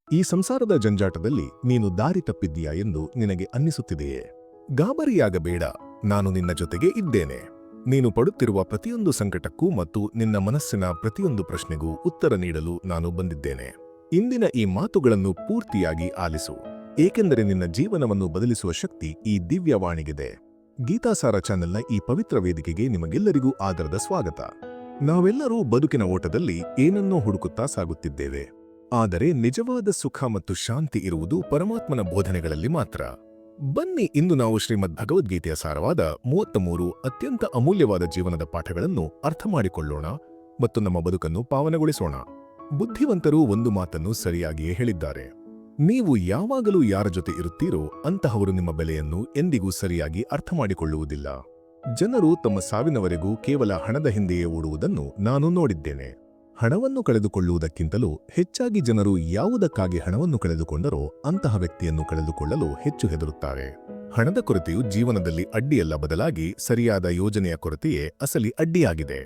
ಈ ಸಂಸಾರದ ಜಂಜಾಟದಲ್ಲಿ ನೀನು ದಾರಿ ತಪ್ಪಿದ್ದೀಯಾ ಎಂದು ನಿನಗೆ ಅನ್ನಿಸುತ್ತಿದೆಯೇ? ಗಾಬರಿಯಾಗಬೇಡ, ನಾನು ನಿನ್ನ ಜೊತೆಗೆ ಇದ್ದೇನೆ. ನೀನು ಪಡುತ್ತಿರುವ ಪ್ರತಿಯೊಂದು ಸಂಕಟಕ್ಕೂ ಮತ್ತು ನಿನ್ನ ಮನಸ್ಸಿನ ಪ್ರತಿಯೊಂದು ಪ್ರಶ್ನೆಗೂ ಉತ್ತರ ನೀಡಲು ನಾನು ಬಂದಿದ್ದೇನೆ. ಇಂದಿನ ಈ ಮಾತುಗಳನ್ನು ಪೂರ್ತಿಯಾಗಿ ಆಲಿಸು, ಏಕೆಂದರೆ ನಿನ್ನ ಜೀವನವನ್ನು ಬದಲಿಸುವ ಶಕ್ತಿ ಈ ದಿವ್ಯವಾಣಿಗಿದೆ. ಗೀತಾಸಾರ ಚಾನೆಲ್ನ ಈ ಪವಿತ್ರ ವೇದಿಕೆಗೆ ನಿಮಗೆಲ್ಲರಿಗೂ ಆದರದ ಸ್ವಾಗತ. ನಾವೆಲ್ಲರೂ ಬದುಕಿನ ಓಟದಲ್ಲಿ ಏನನ್ನೋ ಹುಡುಕುತ್ತಾ ಸಾಗುತ್ತಿದ್ದೇವೆ. ಆದರೆ ನಿಜವಾದ ಸುಖ ಮತ್ತು ಶಾಂತಿ ಇರುವುದು ಪರಮಾತ್ಮನ ಬೋಧನೆಗಳಲ್ಲಿ ಮಾತ್ರ. ಬನ್ನಿ, ಇಂದು ನಾವು ಶ್ರೀಮದ್ ಭಗವದ್ಗೀತೆಯ ಸಾರವಾದ 33 ಅತ್ಯಂತ ಅಮೂಲ್ಯವಾದ ಜೀವನದ ಪಾಠಗಳನ್ನು ಅರ್ಥ ಮಾಡಿಕೊಳ್ಳೋಣ ಮತ್ತು ನಮ್ಮ ಬದುಕನ್ನು ಪಾವನಗೊಳಿಸೋಣ. ಬುದ್ಧಿವಂತರು ಒಂದು ಮಾತನ್ನು ಸರಿಯಾಗಿಯೇ ಹೇಳಿದ್ದಾರೆ: ನೀವು ಯಾವಾಗಲೂ ಯಾರ ಜೊತೆ ಇರುತ್ತೀರೋ ಅಂತಹವರು ನಿಮ್ಮ ಬೆಲೆಯನ್ನು ಎಂದಿಗೂ ಸರಿಯಾಗಿ ಅರ್ಥ ಮಾಡಿಕೊಳ್ಳುವುದಿಲ್ಲ. ಜನರು ತಮ್ಮ ಸಾವಿನವರೆಗೂ ಕೇವಲ ಹಣದ ಹಿಂದೆಯೇ ಓಡುವುದನ್ನು ನಾನು ನೋಡಿದ್ದೇನೆ. ಹಣವನ್ನು ಕಳೆದುಕೊಳ್ಳುವುದಕ್ಕಿಂತಲೂ ಹೆಚ್ಚಾಗಿ ಜನರು ಯಾವುದಕ್ಕಾಗಿ ಹಣವನ್ನು ಕಳೆದುಕೊಂಡರೋ ಅಂತಹ ವ್ಯಕ್ತಿಯನ್ನು ಕಳೆದುಕೊಳ್ಳಲು ಹೆಚ್ಚು ಹೆದರುತ್ತಾರೆ. ಹಣದ ಕೊರತೆಯು ಜೀವನದಲ್ಲಿ ಅಡ್ಡಿಯಲ್ಲ, ಬದಲಾಗಿ ಸರಿಯಾದ ಯೋಜನೆಯ ಕೊರತೆಯೇ ಅಸಲಿ ಅಡ್ಡಿಯಾಗಿದೆ.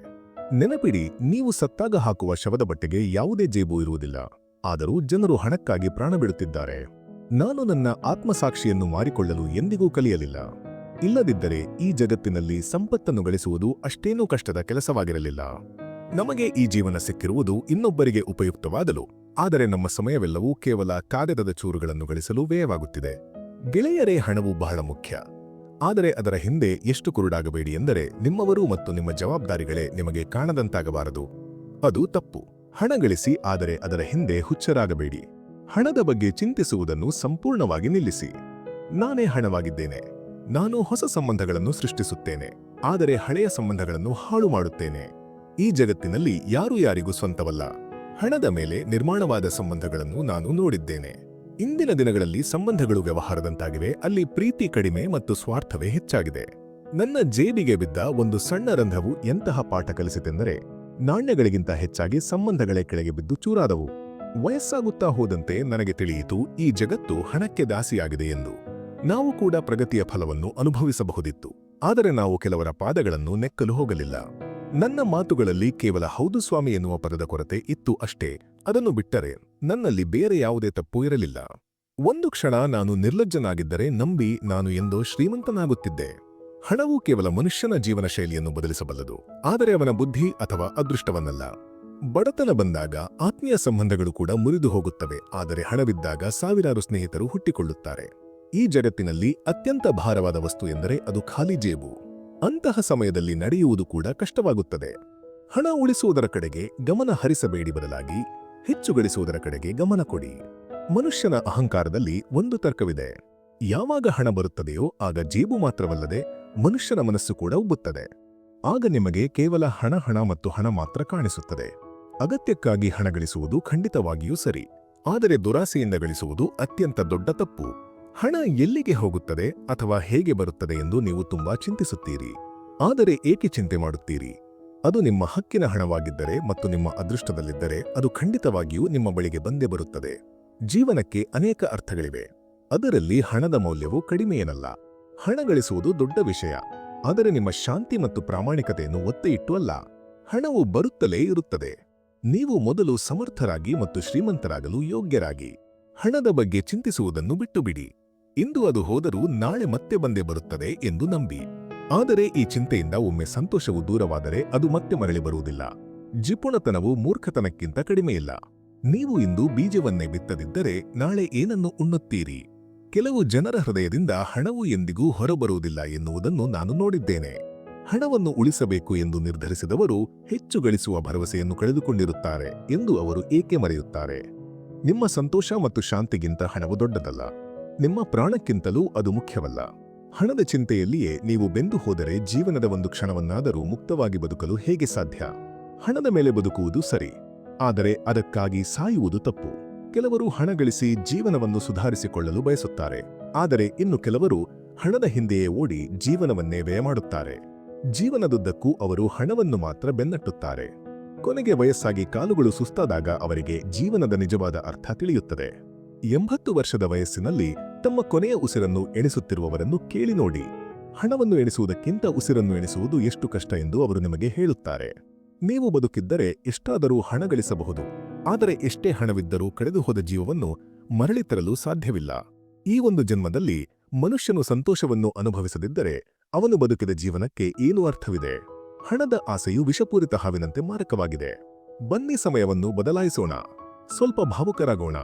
ನೆನಪಿಡಿ, ನೀವು ಸತ್ತಾಗ ಹಾಕುವ ಶವದ ಬಟ್ಟೆಗೆ ಯಾವುದೇ ಜೇಬು ಇರುವುದಿಲ್ಲ. ಆದರೂ ಜನರು ಹಣಕ್ಕಾಗಿ ಪ್ರಾಣ ಬಿಡುತ್ತಿದ್ದಾರೆ. ನಾನು ನನ್ನ ಆತ್ಮಸಾಕ್ಷಿಯನ್ನು ಮಾರಿಕೊಳ್ಳಲು ಎಂದಿಗೂ ಕಲಿಯಲಿಲ್ಲ. ಇಲ್ಲದಿದ್ದರೆ ಈ ಜಗತ್ತಿನಲ್ಲಿ ಸಂಪತ್ತನ್ನು ಗಳಿಸುವುದು ಅಷ್ಟೇನೂ ಕಷ್ಟದ ಕೆಲಸವಾಗಿರಲಿಲ್ಲ. ನಮಗೆ ಈ ಜೀವನ ಸಿಕ್ಕಿರುವುದು ಇನ್ನೊಬ್ಬರಿಗೆ ಉಪಯುಕ್ತವಾದಲು, ಆದರೆ ನಮ್ಮ ಸಮಯವೆಲ್ಲವೂ ಕೇವಲ ಕಾಗದದ ಚೂರುಗಳನ್ನು ಗಳಿಸಲು ವ್ಯಯವಾಗುತ್ತಿದೆ. ಗೆಳೆಯರೇ, ಹಣವು ಬಹಳ ಮುಖ್ಯ, ಆದರೆ ಅದರ ಹಿಂದೆ ಎಷ್ಟು ಕುರುಡಾಗಬೇಡಿ ಎಂದರೆ ನಿಮ್ಮವರು ಮತ್ತು ನಿಮ್ಮ ಜವಾಬ್ದಾರಿಗಳೇ ನಿಮಗೆ ಕಾಣದಂತಾಗಬಾರದು. ಅದು ತಪ್ಪು. ಹಣ ಗಳಿಸಿ, ಆದರೆ ಅದರ ಹಿಂದೆ ಹುಚ್ಚರಾಗಬೇಡಿ. ಹಣದ ಬಗ್ಗೆ ಚಿಂತಿಸುವುದನ್ನು ಸಂಪೂರ್ಣವಾಗಿ ನಿಲ್ಲಿಸಿ. ನಾನೇ ಹಣವಾಗಿದ್ದೇನೆ. ನಾನು ಹೊಸ ಸಂಬಂಧಗಳನ್ನು ಸೃಷ್ಟಿಸುತ್ತೇನೆ, ಆದರೆ ಹಳೆಯ ಸಂಬಂಧಗಳನ್ನು ಹಾಳು ಮಾಡುತ್ತೇನೆ. ಈ ಜಗತ್ತಿನಲ್ಲಿ ಯಾರೂ ಯಾರಿಗೂ ಸ್ವಂತವಲ್ಲ. ಹಣದ ಮೇಲೆ ನಿರ್ಮಾಣವಾದ ಸಂಬಂಧಗಳನ್ನು ನಾನು ನೋಡಿದ್ದೇನೆ. ಇಂದಿನ ದಿನಗಳಲ್ಲಿ ಸಂಬಂಧಗಳು ವ್ಯವಹಾರದಂತಾಗಿವೆ. ಅಲ್ಲಿ ಪ್ರೀತಿ ಕಡಿಮೆ ಮತ್ತು ಸ್ವಾರ್ಥವೇ ಹೆಚ್ಚಾಗಿದೆ. ನನ್ನ ಜೇಬಿಗೆ ಬಿದ್ದ ಒಂದು ಸಣ್ಣ ರಂಧ್ರವು ಎಂತಹ ಪಾಠ ಕಲಿಸಿತೆಂದರೆ, ನಾಣ್ಯಗಳಿಗಿಂತ ಹೆಚ್ಚಾಗಿ ಸಂಬಂಧಗಳೇ ಕೆಳಗೆ ಬಿದ್ದು ಚೂರಾದವು. ವಯಸ್ಸಾಗುತ್ತಾ ಹೋದಂತೆ ನನಗೆ ತಿಳಿಯಿತು, ಈ ಜಗತ್ತು ಹಣಕ್ಕೆ ದಾಸಿಯಾಗಿದೆ ಎಂದು. ನಾವು ಕೂಡ ಪ್ರಗತಿಯ ಫಲವನ್ನು ಅನುಭವಿಸಬಹುದಿತ್ತು, ಆದರೆ ನಾವು ಕೆಲವರ ಪಾದಗಳನ್ನು ನೆಕ್ಕಲು ಹೋಗಲಿಲ್ಲ. ನನ್ನ ಮಾತುಗಳಲ್ಲಿ ಕೇವಲ ಹೌದು ಸ್ವಾಮಿ ಎನ್ನುವ ಪದದ ಕೊರತೆ ಇತ್ತು ಅಷ್ಟೇ. ಅದನ್ನು ಬಿಟ್ಟರೆ ನನ್ನಲ್ಲಿ ಬೇರೆ ಯಾವುದೇ ತಪ್ಪು ಇರಲಿಲ್ಲ. ಒಂದು ಕ್ಷಣ ನಾನು ನಿರ್ಲಜ್ಜನಾಗಿದ್ದರೆ ನಂಬಿ ನಾನು ಎಂದೋ ಶ್ರೀಮಂತನಾಗುತ್ತಿದ್ದೆ. ಹಣವು ಕೇವಲ ಮನುಷ್ಯನ ಜೀವನ ಶೈಲಿಯನ್ನು ಬದಲಿಸಬಲ್ಲದು, ಆದರೆ ಅವನ ಬುದ್ಧಿ ಅಥವಾ ಅದೃಷ್ಟವನ್ನಲ್ಲ. ಬಡತನ ಬಂದಾಗ ಆತ್ಮೀಯ ಸಂಬಂಧಗಳು ಕೂಡ ಮುರಿದು ಹೋಗುತ್ತವೆ, ಆದರೆ ಹಣವಿದ್ದಾಗ ಸಾವಿರಾರು ಸ್ನೇಹಿತರು ಹುಟ್ಟಿಕೊಳ್ಳುತ್ತಾರೆ. ಈ ಜಗತ್ತಿನಲ್ಲಿ ಅತ್ಯಂತ ಭಾರವಾದ ವಸ್ತು ಎಂದರೆ ಅದು ಖಾಲಿ ಜೇಬು. ಅಂತಹ ಸಮಯದಲ್ಲಿ ನಡೆಯುವುದು ಕೂಡ ಕಷ್ಟವಾಗುತ್ತದೆ. ಹಣ ಉಳಿಸುವುದರ ಕಡೆಗೆ ಗಮನ ಹರಿಸಬೇಡಿ, ಬದಲಾಗಿ ಹೆಚ್ಚು ಗಳಿಸುವುದರ ಕಡೆಗೆ ಗಮನ ಕೊಡಿ. ಮನುಷ್ಯನ ಅಹಂಕಾರದಲ್ಲಿ ಒಂದು ತರ್ಕವಿದೆ: ಯಾವಾಗ ಹಣ ಬರುತ್ತದೆಯೋ ಆಗ ಜೇಬು ಮಾತ್ರವಲ್ಲದೆ ಮನುಷ್ಯನ ಮನಸ್ಸು ಕೂಡ ಉಬ್ಬುತ್ತದೆ. ಆಗ ನಿಮಗೆ ಕೇವಲ ಹಣ ಮತ್ತು ಹಣ ಮಾತ್ರ ಕಾಣಿಸುತ್ತದೆ. ಅಗತ್ಯಕ್ಕಾಗಿ ಹಣ ಗಳಿಸುವುದು ಖಂಡಿತವಾಗಿಯೂ ಸರಿ, ಆದರೆ ದುರಾಸೆಯಿಂದ ಗಳಿಸುವುದು ಅತ್ಯಂತ ದೊಡ್ಡ ತಪ್ಪು. ಹಣ ಎಲ್ಲಿಗೆ ಹೋಗುತ್ತದೆ ಅಥವಾ ಹೇಗೆ ಬರುತ್ತದೆ ಎಂದು ನೀವು ತುಂಬಾ ಚಿಂತಿಸುತ್ತೀರಿ. ಆದರೆ ಏಕೆ ಚಿಂತೆ ಮಾಡುತ್ತೀರಿ? ಅದು ನಿಮ್ಮ ಹಕ್ಕಿನ ಹಣವಾಗಿದ್ದರೆ ಮತ್ತು ನಿಮ್ಮ ಅದೃಷ್ಟದಲ್ಲಿದ್ದರೆ ಅದು ಖಂಡಿತವಾಗಿಯೂ ನಿಮ್ಮ ಬಳಿಗೆ ಬಂದೇ ಬರುತ್ತದೆ. ಜೀವನಕ್ಕೆ ಅನೇಕ ಅರ್ಥಗಳಿವೆ, ಅದರಲ್ಲಿ ಹಣದ ಮೌಲ್ಯವು ಕಡಿಮೆಯೇನಲ್ಲ. ಹಣ ಗಳಿಸುವುದು ದೊಡ್ಡ ವಿಷಯ, ಆದರೆ ನಿಮ್ಮ ಶಾಂತಿ ಮತ್ತು ಪ್ರಾಮಾಣಿಕತೆಯನ್ನು ಒತ್ತೆ ಇಟ್ಟು ಅಲ್ಲ. ಹಣವು ಬರುತ್ತಲೇ ಇರುತ್ತದೆ. ನೀವು ಮೊದಲು ಸಮರ್ಥರಾಗಿ ಮತ್ತು ಶ್ರೀಮಂತರಾಗಲು ಯೋಗ್ಯರಾಗಿ. ಹಣದ ಬಗ್ಗೆ ಚಿಂತಿಸುವುದನ್ನು ಬಿಟ್ಟುಬಿಡಿ. ಇಂದು ಅದು ಹೋದರೂ ನಾಳೆ ಮತ್ತೆ ಬಂದೇ ಬರುತ್ತದೆ ಎಂದು ನಂಬಿ. ಆದರೆ ಈ ಚಿಂತೆಯಿಂದ ಒಮ್ಮೆ ಸಂತೋಷವು ದೂರವಾದರೆ ಅದು ಮತ್ತೆ ಮರಳಿ ಬರುವುದಿಲ್ಲ. ಜಿಪುಣತನವು ಮೂರ್ಖತನಕ್ಕಿಂತ ಕಡಿಮೆಯಿಲ್ಲ. ನೀವು ಇಂದು ಬೀಜವನ್ನೇ ಬಿತ್ತದಿದ್ದರೆ ನಾಳೆ ಏನನ್ನು ಉಣ್ಣುತ್ತೀರಿ? ಕೆಲವು ಜನರ ಹೃದಯದಿಂದ ಹಣವು ಎಂದಿಗೂ ಹೊರಬರುವುದಿಲ್ಲ ಎನ್ನುವುದನ್ನು ನಾನು ನೋಡಿದ್ದೇನೆ. ಹಣವನ್ನು ಉಳಿಸಬೇಕು ಎಂದು ನಿರ್ಧರಿಸಿದವರು ಹೆಚ್ಚು ಗಳಿಸುವ ಭರವಸೆಯನ್ನು ಕಳೆದುಕೊಂಡಿರುತ್ತಾರೆ ಎಂದು ಅವರು ಏಕೆ ಮರೆಯುತ್ತಾರೆ? ನಿಮ್ಮ ಸಂತೋಷ ಮತ್ತು ಶಾಂತಿಗಿಂತ ಹಣವು ದೊಡ್ಡದಲ್ಲ. ನಿಮ್ಮ ಪ್ರಾಣಕ್ಕಿಂತಲೂ ಅದು ಮುಖ್ಯವಲ್ಲ. ಹಣದ ಚಿಂತೆಯಲ್ಲಿಯೇ ನೀವು ಬೆಂದು ಹೋದರೆ ಜೀವನದ ಒಂದು ಕ್ಷಣವನ್ನಾದರೂ ಮುಕ್ತವಾಗಿ ಬದುಕಲು ಹೇಗೆ ಸಾಧ್ಯ? ಹಣದ ಮೇಲೆ ಬದುಕುವುದು ಸರಿ, ಆದರೆ ಅದಕ್ಕಾಗಿ ಸಾಯುವುದು ತಪ್ಪು. ಕೆಲವರು ಹಣ ಗಳಿಸಿ ಜೀವನವನ್ನು ಸುಧಾರಿಸಿಕೊಳ್ಳಲು ಬಯಸುತ್ತಾರೆ, ಆದರೆ ಇನ್ನು ಕೆಲವರು ಹಣದ ಹಿಂದೆಯೇ ಓಡಿ ಜೀವನವನ್ನೇ ವ್ಯಯ ಮಾಡುತ್ತಾರೆ. ಜೀವನದುದ್ದಕ್ಕೂ ಅವರು ಹಣವನ್ನು ಮಾತ್ರ ಬೆನ್ನಟ್ಟುತ್ತಾರೆ. ಕೊನೆಗೆ ವಯಸ್ಸಾಗಿ ಕಾಲುಗಳು ಸುಸ್ತಾದಾಗ ಅವರಿಗೆ ಜೀವನದ ನಿಜವಾದ ಅರ್ಥ ತಿಳಿಯುತ್ತದೆ. 80 ವರ್ಷದ ವಯಸ್ಸಿನಲ್ಲಿ ತಮ್ಮ ಕೊನೆಯ ಉಸಿರನ್ನು ಎಣಿಸುತ್ತಿರುವವರನ್ನು ಕೇಳಿ ನೋಡಿ. ಹಣವನ್ನು ಎಣಿಸುವುದಕ್ಕಿಂತ ಉಸಿರನ್ನು ಎಣಿಸುವುದು ಎಷ್ಟು ಕಷ್ಟ ಎಂದು ಅವರು ನಿಮಗೆ ಹೇಳುತ್ತಾರೆ. ನೀವು ಬದುಕಿದ್ದರೆ ಎಷ್ಟಾದರೂ ಹಣ ಗಳಿಸಬಹುದು, ಆದರೆ ಎಷ್ಟೇ ಹಣವಿದ್ದರೂ ಕಳೆದುಹೋದ ಜೀವವನ್ನು ಮರಳಿ ತರಲು ಸಾಧ್ಯವಿಲ್ಲ. ಈ ಒಂದು ಜನ್ಮದಲ್ಲಿ ಮನುಷ್ಯನು ಸಂತೋಷವನ್ನು ಅನುಭವಿಸದಿದ್ದರೆ ಅವನು ಬದುಕಿದ ಜೀವನಕ್ಕೆ ಏನು ಅರ್ಥವಿದೆ? ಹಣದ ಆಸೆಯು ವಿಷಪೂರಿತ ಹಾವಿನಂತೆ ಮಾರಕವಾಗಿದೆ. ಬನ್ನಿ ಸಮಯವನ್ನು ಬದಲಾಯಿಸೋಣ, ಸ್ವಲ್ಪ ಭಾವುಕರಾಗೋಣ.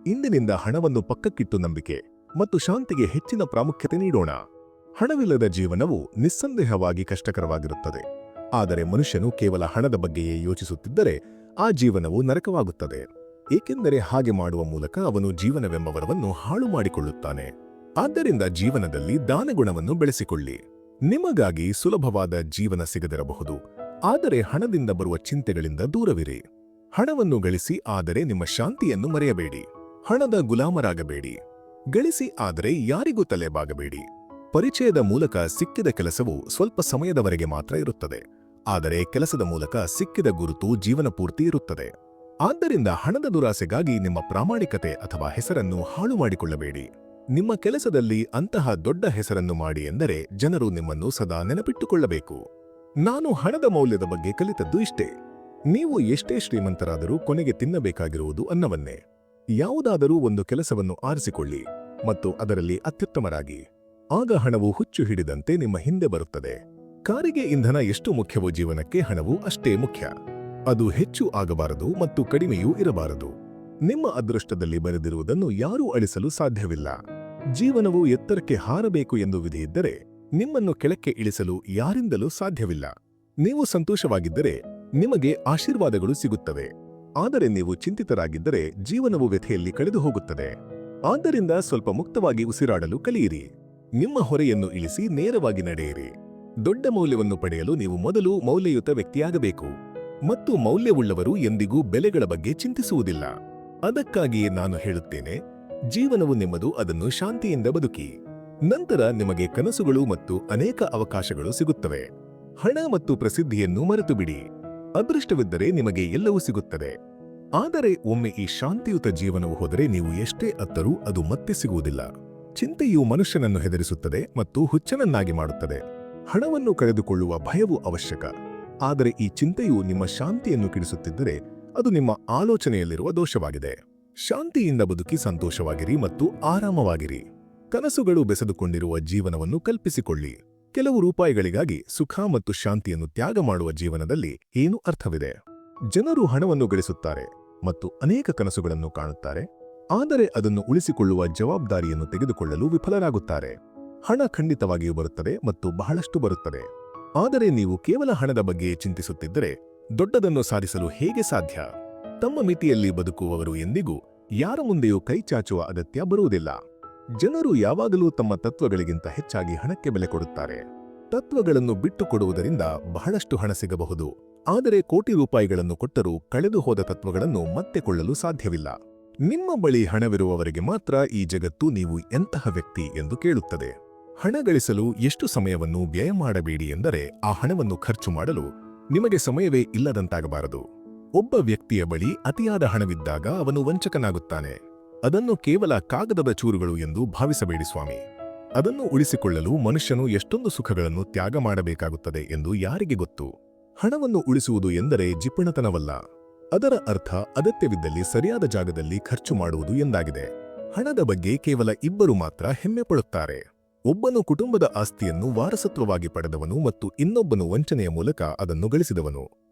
ಇಂದಿನಿಂದ ಹಣವನ್ನು ಪಕ್ಕಕ್ಕಿಟ್ಟು ನಂಬಿಕೆ ಮತ್ತು ಶಾಂತಿಗೆ ಹೆಚ್ಚಿನ ಪ್ರಾಮುಖ್ಯತೆ ನೀಡೋಣ. ಹಣವಿಲ್ಲದ ಜೀವನವು ನಿಸ್ಸಂದೇಹವಾಗಿ ಕಷ್ಟಕರವಾಗಿರುತ್ತದೆ. ಆದರೆ ಮನುಷ್ಯನು ಕೇವಲ ಹಣದ ಬಗ್ಗೆಯೇ ಯೋಚಿಸುತ್ತಿದ್ದರೆ ಆ ಜೀವನವು ನರಕವಾಗುತ್ತದೆ. ಏಕೆಂದರೆ ಹಾಗೆ ಮಾಡುವ ಮೂಲಕ ಅವನು ಜೀವನವೆಂಬ ವರವನ್ನು ಹಾಳು ಮಾಡಿಕೊಳ್ಳುತ್ತಾನೆ. ಆದ್ದರಿಂದ ಜೀವನದಲ್ಲಿ ದಾನಗುಣವನ್ನು ಬೆಳೆಸಿಕೊಳ್ಳಿ. ನಿಮಗಾಗಿ ಸುಲಭವಾದ ಜೀವನ ಸಿಗದಿರಬಹುದು, ಆದರೆ ಹಣದಿಂದ ಬರುವ ಚಿಂತೆಗಳಿಂದ ದೂರವಿರಿ. ಹಣವನ್ನು ಗಳಿಸಿ, ಆದರೆ ನಿಮ್ಮ ಶಾಂತಿಯನ್ನು ಮರೆಯಬೇಡಿ. ಹಣದ ಗುಲಾಮರಾಗಬೇಡಿ. ಗಳಿಸಿ, ಆದರೆ ಯಾರಿಗೂ ತಲೆಬಾಗಬೇಡಿ. ಪರಿಚಯದ ಮೂಲಕ ಸಿಕ್ಕಿದ ಕೆಲಸವು ಸ್ವಲ್ಪ ಸಮಯದವರೆಗೆ ಮಾತ್ರ ಇರುತ್ತದೆ, ಆದರೆ ಕೆಲಸದ ಮೂಲಕ ಸಿಕ್ಕಿದ ಗುರುತು ಜೀವನ ಪೂರ್ತಿ ಇರುತ್ತದೆ. ಆದ್ದರಿಂದ ಹಣದ ದುರಾಸೆಗಾಗಿ ನಿಮ್ಮ ಪ್ರಾಮಾಣಿಕತೆ ಅಥವಾ ಹೆಸರನ್ನು ಹಾಳು ಮಾಡಿಕೊಳ್ಳಬೇಡಿ. ನಿಮ್ಮ ಕೆಲಸದಲ್ಲಿ ಅಂತಹ ದೊಡ್ಡ ಹೆಸರನ್ನು ಮಾಡಿ ಎಂದರೆ ಜನರು ನಿಮ್ಮನ್ನು ಸದಾ ನೆನಪಿಟ್ಟುಕೊಳ್ಳಬೇಕು. ನಾನು ಹಣದ ಮೌಲ್ಯದ ಬಗ್ಗೆ ಕಲಿತದ್ದು ಇಷ್ಟೇ. ನೀವು ಎಷ್ಟೇ ಶ್ರೀಮಂತರಾದರೂ ಕೊನೆಗೆ ತಿನ್ನಬೇಕಾಗಿರುವುದು ಅನ್ನವನ್ನೇ. ಯಾವುದಾದರೂ ಒಂದು ಕೆಲಸವನ್ನು ಆರಿಸಿಕೊಳ್ಳಿ ಮತ್ತು ಅದರಲ್ಲಿ ಅತ್ಯುತ್ತಮರಾಗಿ. ಆಗ ಹಣವು ಹುಚ್ಚು ಹಿಡಿದಂತೆ ನಿಮ್ಮ ಹಿಂದೆ ಬರುತ್ತದೆ. ಕಾರಿಗೆ ಇಂಧನ ಎಷ್ಟು ಮುಖ್ಯವೋ ಜೀವನಕ್ಕೆ ಹಣವು ಅಷ್ಟೇ ಮುಖ್ಯ. ಅದು ಹೆಚ್ಚು ಆಗಬಾರದು ಮತ್ತು ಕಡಿಮೆಯೂ ಇರಬಾರದು. ನಿಮ್ಮ ಅದೃಷ್ಟದಲ್ಲಿ ಬರೆದಿರುವುದನ್ನು ಯಾರೂ ಅಳಿಸಲು ಸಾಧ್ಯವಿಲ್ಲ. ಜೀವನವು ಎತ್ತರಕ್ಕೆ ಹಾರಬೇಕು ಎಂದು ವಿಧಿಯಿದ್ದರೆ ನಿಮ್ಮನ್ನು ಕೆಳಕ್ಕೆ ಇಳಿಸಲು ಯಾರಿಂದಲೂ ಸಾಧ್ಯವಿಲ್ಲ. ನೀವು ಸಂತೋಷವಾಗಿದ್ದರೆ ನಿಮಗೆ ಆಶೀರ್ವಾದಗಳು ಸಿಗುತ್ತವೆ, ಆದರೆ ನೀವು ಚಿಂತಿತರಾಗಿದ್ದರೆ ಜೀವನವು ವ್ಯಥೆಯಲ್ಲಿ ಕಳೆದು ಹೋಗುತ್ತದೆ. ಆದ್ದರಿಂದ ಸ್ವಲ್ಪ ಮುಕ್ತವಾಗಿ ಉಸಿರಾಡಲು ಕಲಿಯಿರಿ. ನಿಮ್ಮ ಹೊರೆಯನ್ನು ಇಳಿಸಿ ನೇರವಾಗಿ ನಡೆಯಿರಿ. ದೊಡ್ಡ ಮೌಲ್ಯವನ್ನು ಪಡೆಯಲು ನೀವು ಮೊದಲು ಮೌಲ್ಯಯುತ ವ್ಯಕ್ತಿಯಾಗಬೇಕು. ಮತ್ತು ಮೌಲ್ಯವುಳ್ಳವರು ಎಂದಿಗೂ ಬೆಲೆಗಳ ಬಗ್ಗೆ ಚಿಂತಿಸುವುದಿಲ್ಲ. ಅದಕ್ಕಾಗಿಯೇ ನಾನು ಹೇಳುತ್ತೇನೆ, ಜೀವನವು ನಿಮ್ಮದು, ಅದನ್ನು ಶಾಂತಿಯಿಂದ ಬದುಕಿ. ನಂತರ ನಿಮಗೆ ಕನಸುಗಳು ಮತ್ತು ಅನೇಕ ಅವಕಾಶಗಳು ಸಿಗುತ್ತವೆ. ಹಣ ಮತ್ತು ಪ್ರಸಿದ್ಧಿಯನ್ನು ಮರೆತುಬಿಡಿ. ಅದೃಷ್ಟವಿದ್ದರೆ ನಿಮಗೆ ಎಲ್ಲವೂ ಸಿಗುತ್ತದೆ. ಆದರೆ ಒಮ್ಮೆ ಈ ಶಾಂತಿಯುತ ಜೀವನವು ಹೋದರೆ ನೀವು ಎಷ್ಟೇ ಅತ್ತರೂ ಅದು ಮತ್ತೆ ಸಿಗುವುದಿಲ್ಲ. ಚಿಂತೆಯು ಮನುಷ್ಯನನ್ನು ಹೆದರಿಸುತ್ತದೆ ಮತ್ತು ಹುಚ್ಚನನ್ನಾಗಿ ಮಾಡುತ್ತದೆ. ಹಣವನ್ನು ಕಳೆದುಕೊಳ್ಳುವ ಭಯವು ಅವಶ್ಯಕ, ಆದರೆ ಈ ಚಿಂತೆಯು ನಿಮ್ಮ ಶಾಂತಿಯನ್ನು ಕೆಡಿಸುತ್ತಿದ್ದರೆ ಅದು ನಿಮ್ಮ ಆಲೋಚನೆಯಲ್ಲಿರುವ ದೋಷವಾಗಿದೆ. ಶಾಂತಿಯಿಂದ ಬದುಕಿ ಸಂತೋಷವಾಗಿರಿ ಮತ್ತು ಆರಾಮವಾಗಿರಿ. ಕನಸುಗಳು ಬೆಸೆದುಕೊಂಡಿರುವ ಜೀವನವನ್ನು ಕಲ್ಪಿಸಿಕೊಳ್ಳಿ. ಕೆಲವು ರೂಪಾಯಿಗಳಿಗಾಗಿ ಸುಖ ಮತ್ತು ಶಾಂತಿಯನ್ನು ತ್ಯಾಗ ಮಾಡುವ ಜೀವನದಲ್ಲಿ ಏನು ಅರ್ಥವಿದೆ? ಜನರು ಹಣವನ್ನು ಗಳಿಸುತ್ತಾರೆ ಮತ್ತು ಅನೇಕ ಕನಸುಗಳನ್ನು ಕಾಣುತ್ತಾರೆ, ಆದರೆ ಅದನ್ನು ಉಳಿಸಿಕೊಳ್ಳುವ ಜವಾಬ್ದಾರಿಯನ್ನು ತೆಗೆದುಕೊಳ್ಳಲು ವಿಫಲರಾಗುತ್ತಾರೆ. ಹಣ ಖಂಡಿತವಾಗಿಯೂ ಬರುತ್ತದೆ ಮತ್ತು ಬಹಳಷ್ಟು ಬರುತ್ತದೆ, ಆದರೆ ನೀವು ಕೇವಲ ಹಣದ ಬಗ್ಗೆ ಚಿಂತಿಸುತ್ತಿದ್ದರೆ ದೊಡ್ಡದನ್ನು ಸಾಧಿಸಲು ಹೇಗೆ ಸಾಧ್ಯ? ತಮ್ಮ ಮಿತಿಯಲ್ಲಿ ಬದುಕುವವರು ಎಂದಿಗೂ ಯಾರ ಮುಂದೆಯೂ ಕೈ ಚಾಚುವ ಅಗತ್ಯ ಬರುವುದಿಲ್ಲ. ಜನರು ಯಾವಾಗಲೂ ತಮ್ಮ ತತ್ವಗಳಿಗಿಂತ ಹೆಚ್ಚಾಗಿ ಹಣಕ್ಕೆ ಬೆಲೆ ಕೊಡುತ್ತಾರೆ. ತತ್ವಗಳನ್ನು ಬಿಟ್ಟುಕೊಡುವುದರಿಂದ ಬಹಳಷ್ಟು ಹಣ ಸಿಗಬಹುದು, ಆದರೆ ಕೋಟಿ ರೂಪಾಯಿಗಳನ್ನು ಕೊಟ್ಟರೂ ಕಳೆದು ಹೋದ ತತ್ವಗಳನ್ನು ಮತ್ತೆ ಕೊಳ್ಳಲು ಸಾಧ್ಯವಿಲ್ಲ. ನಿಮ್ಮ ಬಳಿ ಹಣವಿರುವವರೆಗೆ ಮಾತ್ರ ಈ ಜಗತ್ತು ನೀವು ಎಂತಹ ವ್ಯಕ್ತಿ ಎಂದು ಕೇಳುತ್ತದೆ. ಹಣ ಗಳಿಸಲು ಎಷ್ಟು ಸಮಯವನ್ನು ವ್ಯಯ ಮಾಡಬೇಡಿ ಎಂದರೆ ಆ ಹಣವನ್ನು ಖರ್ಚು ಮಾಡಲು ನಿಮಗೆ ಸಮಯವೇ ಇಲ್ಲದಂತಾಗಬಾರದು. ಒಬ್ಬ ವ್ಯಕ್ತಿಯ ಬಳಿ ಅತಿಯಾದ ಹಣವಿದ್ದಾಗ ಅವನು ವಂಚಕನಾಗುತ್ತಾನೆ. ಅದನ್ನು ಕೇವಲ ಕಾಗದದ ಚೂರುಗಳು ಎಂದು ಭಾವಿಸಬೇಡಿ ಸ್ವಾಮಿ. ಅದನ್ನು ಉಳಿಸಿಕೊಳ್ಳಲು ಮನುಷ್ಯನು ಎಷ್ಟೊಂದು ಸುಖಗಳನ್ನು ತ್ಯಾಗ ಮಾಡಬೇಕಾಗುತ್ತದೆ ಎಂದು ಯಾರಿಗೆ ಗೊತ್ತು? ಹಣವನ್ನು ಉಳಿಸುವುದು ಎಂದರೆ ಜಿಪಣತನವಲ್ಲ. ಅದರ ಅರ್ಥ ಅಗತ್ಯವಿದ್ದಲ್ಲಿ ಸರಿಯಾದ ಜಾಗದಲ್ಲಿ ಖರ್ಚು ಮಾಡುವುದು ಎಂದಾಗಿದೆ. ಹಣದ ಬಗ್ಗೆ ಕೇವಲ ಇಬ್ಬರು ಮಾತ್ರ ಹೆಮ್ಮೆ ಪಡುತ್ತಾರೆ. ಒಬ್ಬನು ಕುಟುಂಬದ ಆಸ್ತಿಯನ್ನು ವಾರಸತ್ವವಾಗಿ ಪಡೆದವನು ಮತ್ತು ಇನ್ನೊಬ್ಬನು ವಂಚನೆಯ ಮೂಲಕ ಅದನ್ನು ಗಳಿಸಿದವನು.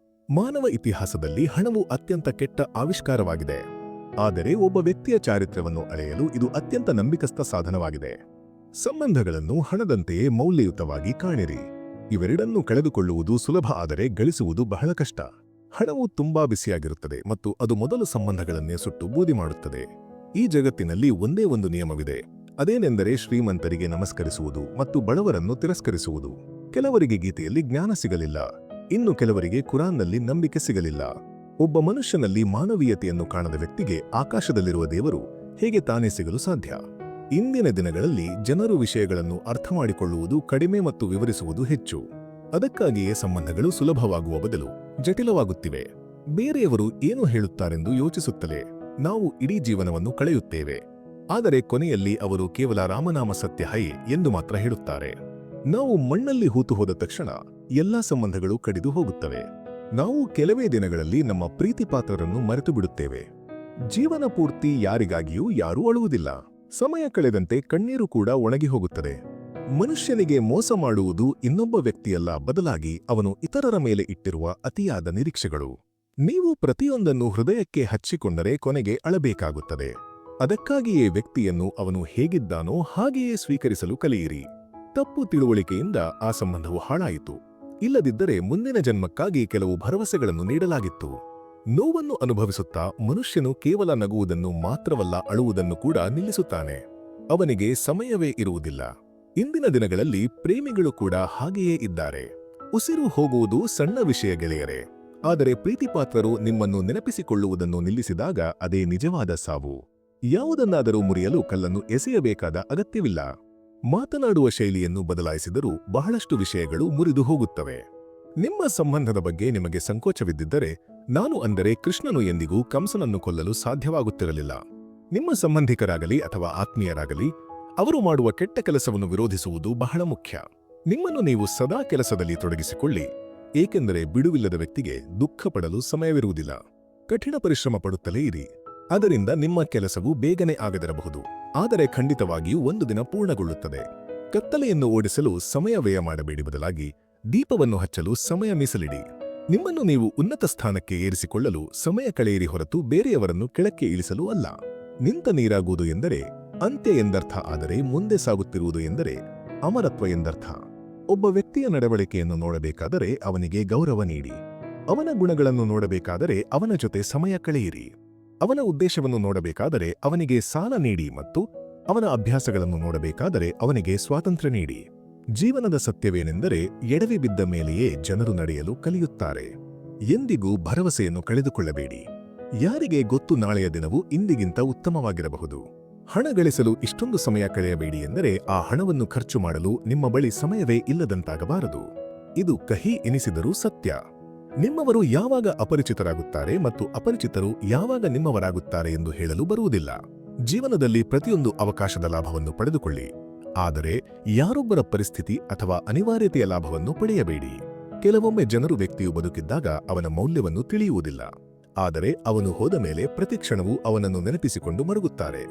ಮಾನವ ಇತಿಹಾಸದಲ್ಲಿ ಹಣವು ಅತ್ಯಂತ ಕೆಟ್ಟ ಆವಿಷ್ಕಾರವಾಗಿದೆ, ಆದರೆ ಒಬ್ಬ ವ್ಯಕ್ತಿಯ ಚಾರಿತ್ರ್ಯವನ್ನು ಅಳೆಯಲು ಇದು ಅತ್ಯಂತ ನಂಬಿಕಸ್ಥ ಸಾಧನವಾಗಿದೆ. ಸಂಬಂಧಗಳನ್ನು ಹಣದಂತೆಯೇ ಮೌಲ್ಯಯುತವಾಗಿ ಕಾಣಿರಿ. ಇವೆರಡನ್ನೂ ಕಳೆದುಕೊಳ್ಳುವುದು ಸುಲಭ, ಆದರೆ ಗಳಿಸುವುದು ಬಹಳ ಕಷ್ಟ. ಹಣವು ತುಂಬಾ ಬಿಸಿಯಾಗಿರುತ್ತದೆ ಮತ್ತು ಅದು ಮೊದಲು ಸಂಬಂಧಗಳನ್ನೇ ಸುಟ್ಟು ಬೂದಿ ಮಾಡುತ್ತದೆ. ಈ ಜಗತ್ತಿನಲ್ಲಿ ಒಂದೇ ಒಂದು ನಿಯಮವಿದೆ, ಅದೇನೆಂದರೆ ಶ್ರೀಮಂತರಿಗೆ ನಮಸ್ಕರಿಸುವುದು ಮತ್ತು ಬಡವರನ್ನು ತಿರಸ್ಕರಿಸುವುದು. ಕೆಲವರಿಗೆ ಗೀತೆಯಲ್ಲಿ ಜ್ಞಾನ ಸಿಗಲಿಲ್ಲ, ಇನ್ನು ಕೆಲವರಿಗೆ ಕುರಾನ್ನಲ್ಲಿ ನಂಬಿಕೆ ಸಿಗಲಿಲ್ಲ. ಒಬ್ಬ ಮನುಷ್ಯನಲ್ಲಿ ಮಾನವೀಯತೆಯನ್ನು ಕಾಣದ ವ್ಯಕ್ತಿಗೆ ಆಕಾಶದಲ್ಲಿರುವ ದೇವರು ಹೇಗೆ ತಾನೇ ಸಿಗಲು ಸಾಧ್ಯ? ಇಂದಿನ ದಿನಗಳಲ್ಲಿ ಜನರು ವಿಷಯಗಳನ್ನು ಅರ್ಥ ಮಾಡಿಕೊಳ್ಳುವುದು ಕಡಿಮೆ ಮತ್ತು ವಿವರಿಸುವುದು ಹೆಚ್ಚು. ಅದಕ್ಕಾಗಿಯೇ ಸಂಬಂಧಗಳು ಸುಲಭವಾಗುವ ಬದಲು ಜಟಿಲವಾಗುತ್ತಿವೆ. ಬೇರೆಯವರು ಏನು ಹೇಳುತ್ತಾರೆಂದು ಯೋಚಿಸುತ್ತಲೇ ನಾವು ಇಡೀ ಜೀವನವನ್ನು ಕಳೆಯುತ್ತೇವೆ. ಆದರೆ ಕೊನೆಯಲ್ಲಿ ಅವರು ಕೇವಲ ರಾಮನಾಮ ಸತ್ಯ ಹೈ ಎಂದು ಮಾತ್ರ ಹೇಳುತ್ತಾರೆ. ನಾವು ಮಣ್ಣಲ್ಲಿ ಹೂತು ಹೋದ ತಕ್ಷಣ ಎಲ್ಲಾ ಸಂಬಂಧಗಳು ಕಡಿದು ಹೋಗುತ್ತವೆ. ನಾವು ಕೆಲವೇ ದಿನಗಳಲ್ಲಿ ನಮ್ಮ ಪ್ರೀತಿಪಾತ್ರರನ್ನು ಮರೆತು ಬಿಡುತ್ತೇವೆ. ಜೀವನ ಪೂರ್ತಿ ಯಾರಿಗಾಗಿಯೂ ಯಾರೂ ಅಳುವುದಿಲ್ಲ. ಸಮಯ ಕಳೆದಂತೆ ಕಣ್ಣೀರು ಕೂಡ ಒಣಗಿ ಹೋಗುತ್ತದೆ. ಮನುಷ್ಯನಿಗೆ ಮೋಸ ಮಾಡುವುದು ಇನ್ನೊಬ್ಬ ವ್ಯಕ್ತಿಯಲ್ಲ, ಬದಲಾಗಿ ಅವನು ಇತರರ ಮೇಲೆ ಇಟ್ಟಿರುವ ಅತಿಯಾದ ನಿರೀಕ್ಷೆಗಳು. ನೀವು ಪ್ರತಿಯೊಂದನ್ನು ಹೃದಯಕ್ಕೆ ಹಚ್ಚಿಕೊಂಡರೆ ಕೊನೆಗೆ ಅಳಬೇಕಾಗುತ್ತದೆ. ಅದಕ್ಕಾಗಿಯೇ ವ್ಯಕ್ತಿಯನ್ನು ಅವನು ಹೇಗಿದ್ದಾನೋ ಹಾಗೆಯೇ ಸ್ವೀಕರಿಸಲು ಕಲಿಯಿರಿ. ತಪ್ಪು ತಿಳುವಳಿಕೆಯಿಂದ ಆ ಸಂಬಂಧವು ಹಾಳಾಯಿತು. ಇಲ್ಲದಿದ್ದರೆ ಮುಂದಿನ ಜನ್ಮಕ್ಕಾಗಿ ಕೆಲವು ಭರವಸೆಗಳನ್ನು ನೀಡಲಾಗಿತ್ತು. ನೋವನ್ನು ಅನುಭವಿಸುತ್ತಾ ಮನುಷ್ಯನು ಕೇವಲ ನಗುವುದನ್ನು ಮಾತ್ರವಲ್ಲ, ಅಳುವುದನ್ನು ಕೂಡ ನಿಲ್ಲಿಸುತ್ತಾನೆ. ಅವನಿಗೆ ಸಮಯವೇ ಇರುವುದಿಲ್ಲ. ಇಂದಿನ ದಿನಗಳಲ್ಲಿ ಪ್ರೇಮಿಗಳು ಕೂಡ ಹಾಗೆಯೇ ಇದ್ದಾರೆ. ಉಸಿರು ಹೋಗುವುದು ಸಣ್ಣ ವಿಷಯ ಗೆಳೆಯರೇ, ಆದರೆ ಪ್ರೀತಿಪಾತ್ರರು ನಿಮ್ಮನ್ನು ನೆನಪಿಸಿಕೊಳ್ಳುವುದನ್ನು ನಿಲ್ಲಿಸಿದಾಗ ಅದೇ ನಿಜವಾದ ಸಾವು. ಯಾವುದನ್ನಾದರೂ ಮುರಿಯಲು ಕಲ್ಲನ್ನು ಎಸೆಯಬೇಕಾದ ಅಗತ್ಯವಿಲ್ಲ. ಮಾತನಾಡುವ ಶೈಲಿಯನ್ನು ಬದಲಾಯಿಸಿದರೂ ಬಹಳಷ್ಟು ವಿಷಯಗಳು ಮುರಿದು ಹೋಗುತ್ತವೆ. ನಿಮ್ಮ ಸಂಬಂಧದ ಬಗ್ಗೆ ನಿಮಗೆ ಸಂಕೋಚವಿದ್ದಿದ್ದರೆ, ನಾನು ಅಂದರೆ ಕೃಷ್ಣನು ಎಂದಿಗೂ ಕಂಸನನ್ನು ಕೊಲ್ಲಲು ಸಾಧ್ಯವಾಗುತ್ತಿರಲಿಲ್ಲ. ನಿಮ್ಮ ಸಂಬಂಧಿಕರಾಗಲಿ ಅಥವಾ ಆತ್ಮೀಯರಾಗಲಿ, ಅವರು ಮಾಡುವ ಕೆಟ್ಟ ಕೆಲಸವನ್ನು ವಿರೋಧಿಸುವುದು ಬಹಳ ಮುಖ್ಯ. ನಿಮ್ಮನ್ನು ನೀವು ಸದಾ ಕೆಲಸದಲ್ಲಿ ತೊಡಗಿಸಿಕೊಳ್ಳಿ, ಏಕೆಂದರೆ ಬಿಡುವಿಲ್ಲದ ವ್ಯಕ್ತಿಗೆ ದುಃಖ ಪಡಲು ಸಮಯವಿರುವುದಿಲ್ಲ. ಕಠಿಣ ಪರಿಶ್ರಮ ಪಡುತ್ತಲೇ ಇರಿ. ಅದರಿಂದ ನಿಮ್ಮ ಕೆಲಸವು ಬೇಗನೆ ಆಗದಿರಬಹುದು, ಆದರೆ ಖಂಡಿತವಾಗಿಯೂ ಒಂದು ದಿನ ಪೂರ್ಣಗೊಳ್ಳುತ್ತದೆ. ಕತ್ತಲೆಯನ್ನು ಓಡಿಸಲು ಸಮಯ ವ್ಯಯ ಮಾಡಬೇಡಿ, ಬದಲಾಗಿ ದೀಪವನ್ನು ಹಚ್ಚಲು ಸಮಯ ಮೀಸಲಿಡಿ. ನಿಮ್ಮನ್ನು ನೀವು ಉನ್ನತ ಸ್ಥಾನಕ್ಕೆ ಏರಿಸಿಕೊಳ್ಳಲು ಸಮಯ ಕಳೆಯಿರಿ ಹೊರತು ಬೇರೆಯವರನ್ನು ಕೆಳಕ್ಕೆ ಇಳಿಸಲು ಅಲ್ಲ. ನಿಂತ ನೀರಾಗುವುದು ಎಂದರೆ ಅಂತ್ಯ ಎಂದರ್ಥ, ಆದರೆ ಮುಂದೆ ಸಾಗುತ್ತಿರುವುದು ಎಂದರೆ ಅಮರತ್ವ ಎಂದರ್ಥ. ಒಬ್ಬ ವ್ಯಕ್ತಿಯ ನಡವಳಿಕೆಯನ್ನು ನೋಡಬೇಕಾದರೆ ಅವನಿಗೆ ಗೌರವ ನೀಡಿ. ಅವನ ಗುಣಗಳನ್ನು ನೋಡಬೇಕಾದರೆ ಅವನ ಜೊತೆ ಸಮಯ ಕಳೆಯಿರಿ. ಅವನ ಉದ್ದೇಶವನ್ನು ನೋಡಬೇಕಾದರೆ ಅವನಿಗೆ ಸಾಲ ನೀಡಿ ಮತ್ತು ಅವನ ಅಭ್ಯಾಸಗಳನ್ನು ನೋಡಬೇಕಾದರೆ ಅವನಿಗೆ ಸ್ವಾತಂತ್ರ್ಯ ನೀಡಿ. ಜೀವನದ ಸತ್ಯವೇನೆಂದರೆ, ಎಡವಿ ಬಿದ್ದ ಮೇಲೆಯೇ ಜನರು ನಡೆಯಲು ಕಲಿಯುತ್ತಾರೆ. ಎಂದಿಗೂ ಭರವಸೆಯನ್ನು ಕಳೆದುಕೊಳ್ಳಬೇಡಿ. ಯಾರಿಗೆ ಗೊತ್ತು ನಾಳೆಯ ದಿನವು ಇಂದಿಗಿಂತ ಉತ್ತಮವಾಗಿರಬಹುದು. ಹಣ ಗಳಿಸಲು ಇಷ್ಟೊಂದು ಸಮಯ ಕಳೆಯಬೇಡಿ ಎಂದರೆ ಆ ಹಣವನ್ನು ಖರ್ಚು ಮಾಡಲು ನಿಮ್ಮ ಬಳಿ ಸಮಯವೇ ಇಲ್ಲದಂತಾಗಬಾರದು. ಇದು ಕಹಿ ಎನಿಸಿದರೂ ಸತ್ಯ. ನಿಮ್ಮವರು ಯಾವಾಗ ಅಪರಿಚಿತರಾಗುತ್ತಾರೆ ಮತ್ತು ಅಪರಿಚಿತರು ಯಾವಾಗ ನಿಮ್ಮವರಾಗುತ್ತಾರೆ ಎಂದು ಹೇಳಲು ಬರುವುದಿಲ್ಲ. ಜೀವನದಲ್ಲಿ ಪ್ರತಿಯೊಂದು ಅವಕಾಶದ ಲಾಭವನ್ನು ಪಡೆದುಕೊಳ್ಳಿ, ಆದರೆ ಯಾರೊಬ್ಬರ ಪರಿಸ್ಥಿತಿ ಅಥವಾ ಅನಿವಾರ್ಯತೆಯ ಲಾಭವನ್ನು ಪಡೆಯಬೇಡಿ. ಕೆಲವೊಮ್ಮೆ ಜನರು ವ್ಯಕ್ತಿಯು ಬದುಕಿದ್ದಾಗ ಅವನ ಮೌಲ್ಯವನ್ನು ತಿಳಿಯುವುದಿಲ್ಲ, ಆದರೆ ಅವನು ಹೋದ ಮೇಲೆ ಪ್ರತಿಕ್ಷಣವೂ ಅವನನ್ನು ನೆನಪಿಸಿಕೊಂಡು ಮರುಗುತ್ತಾರೆ.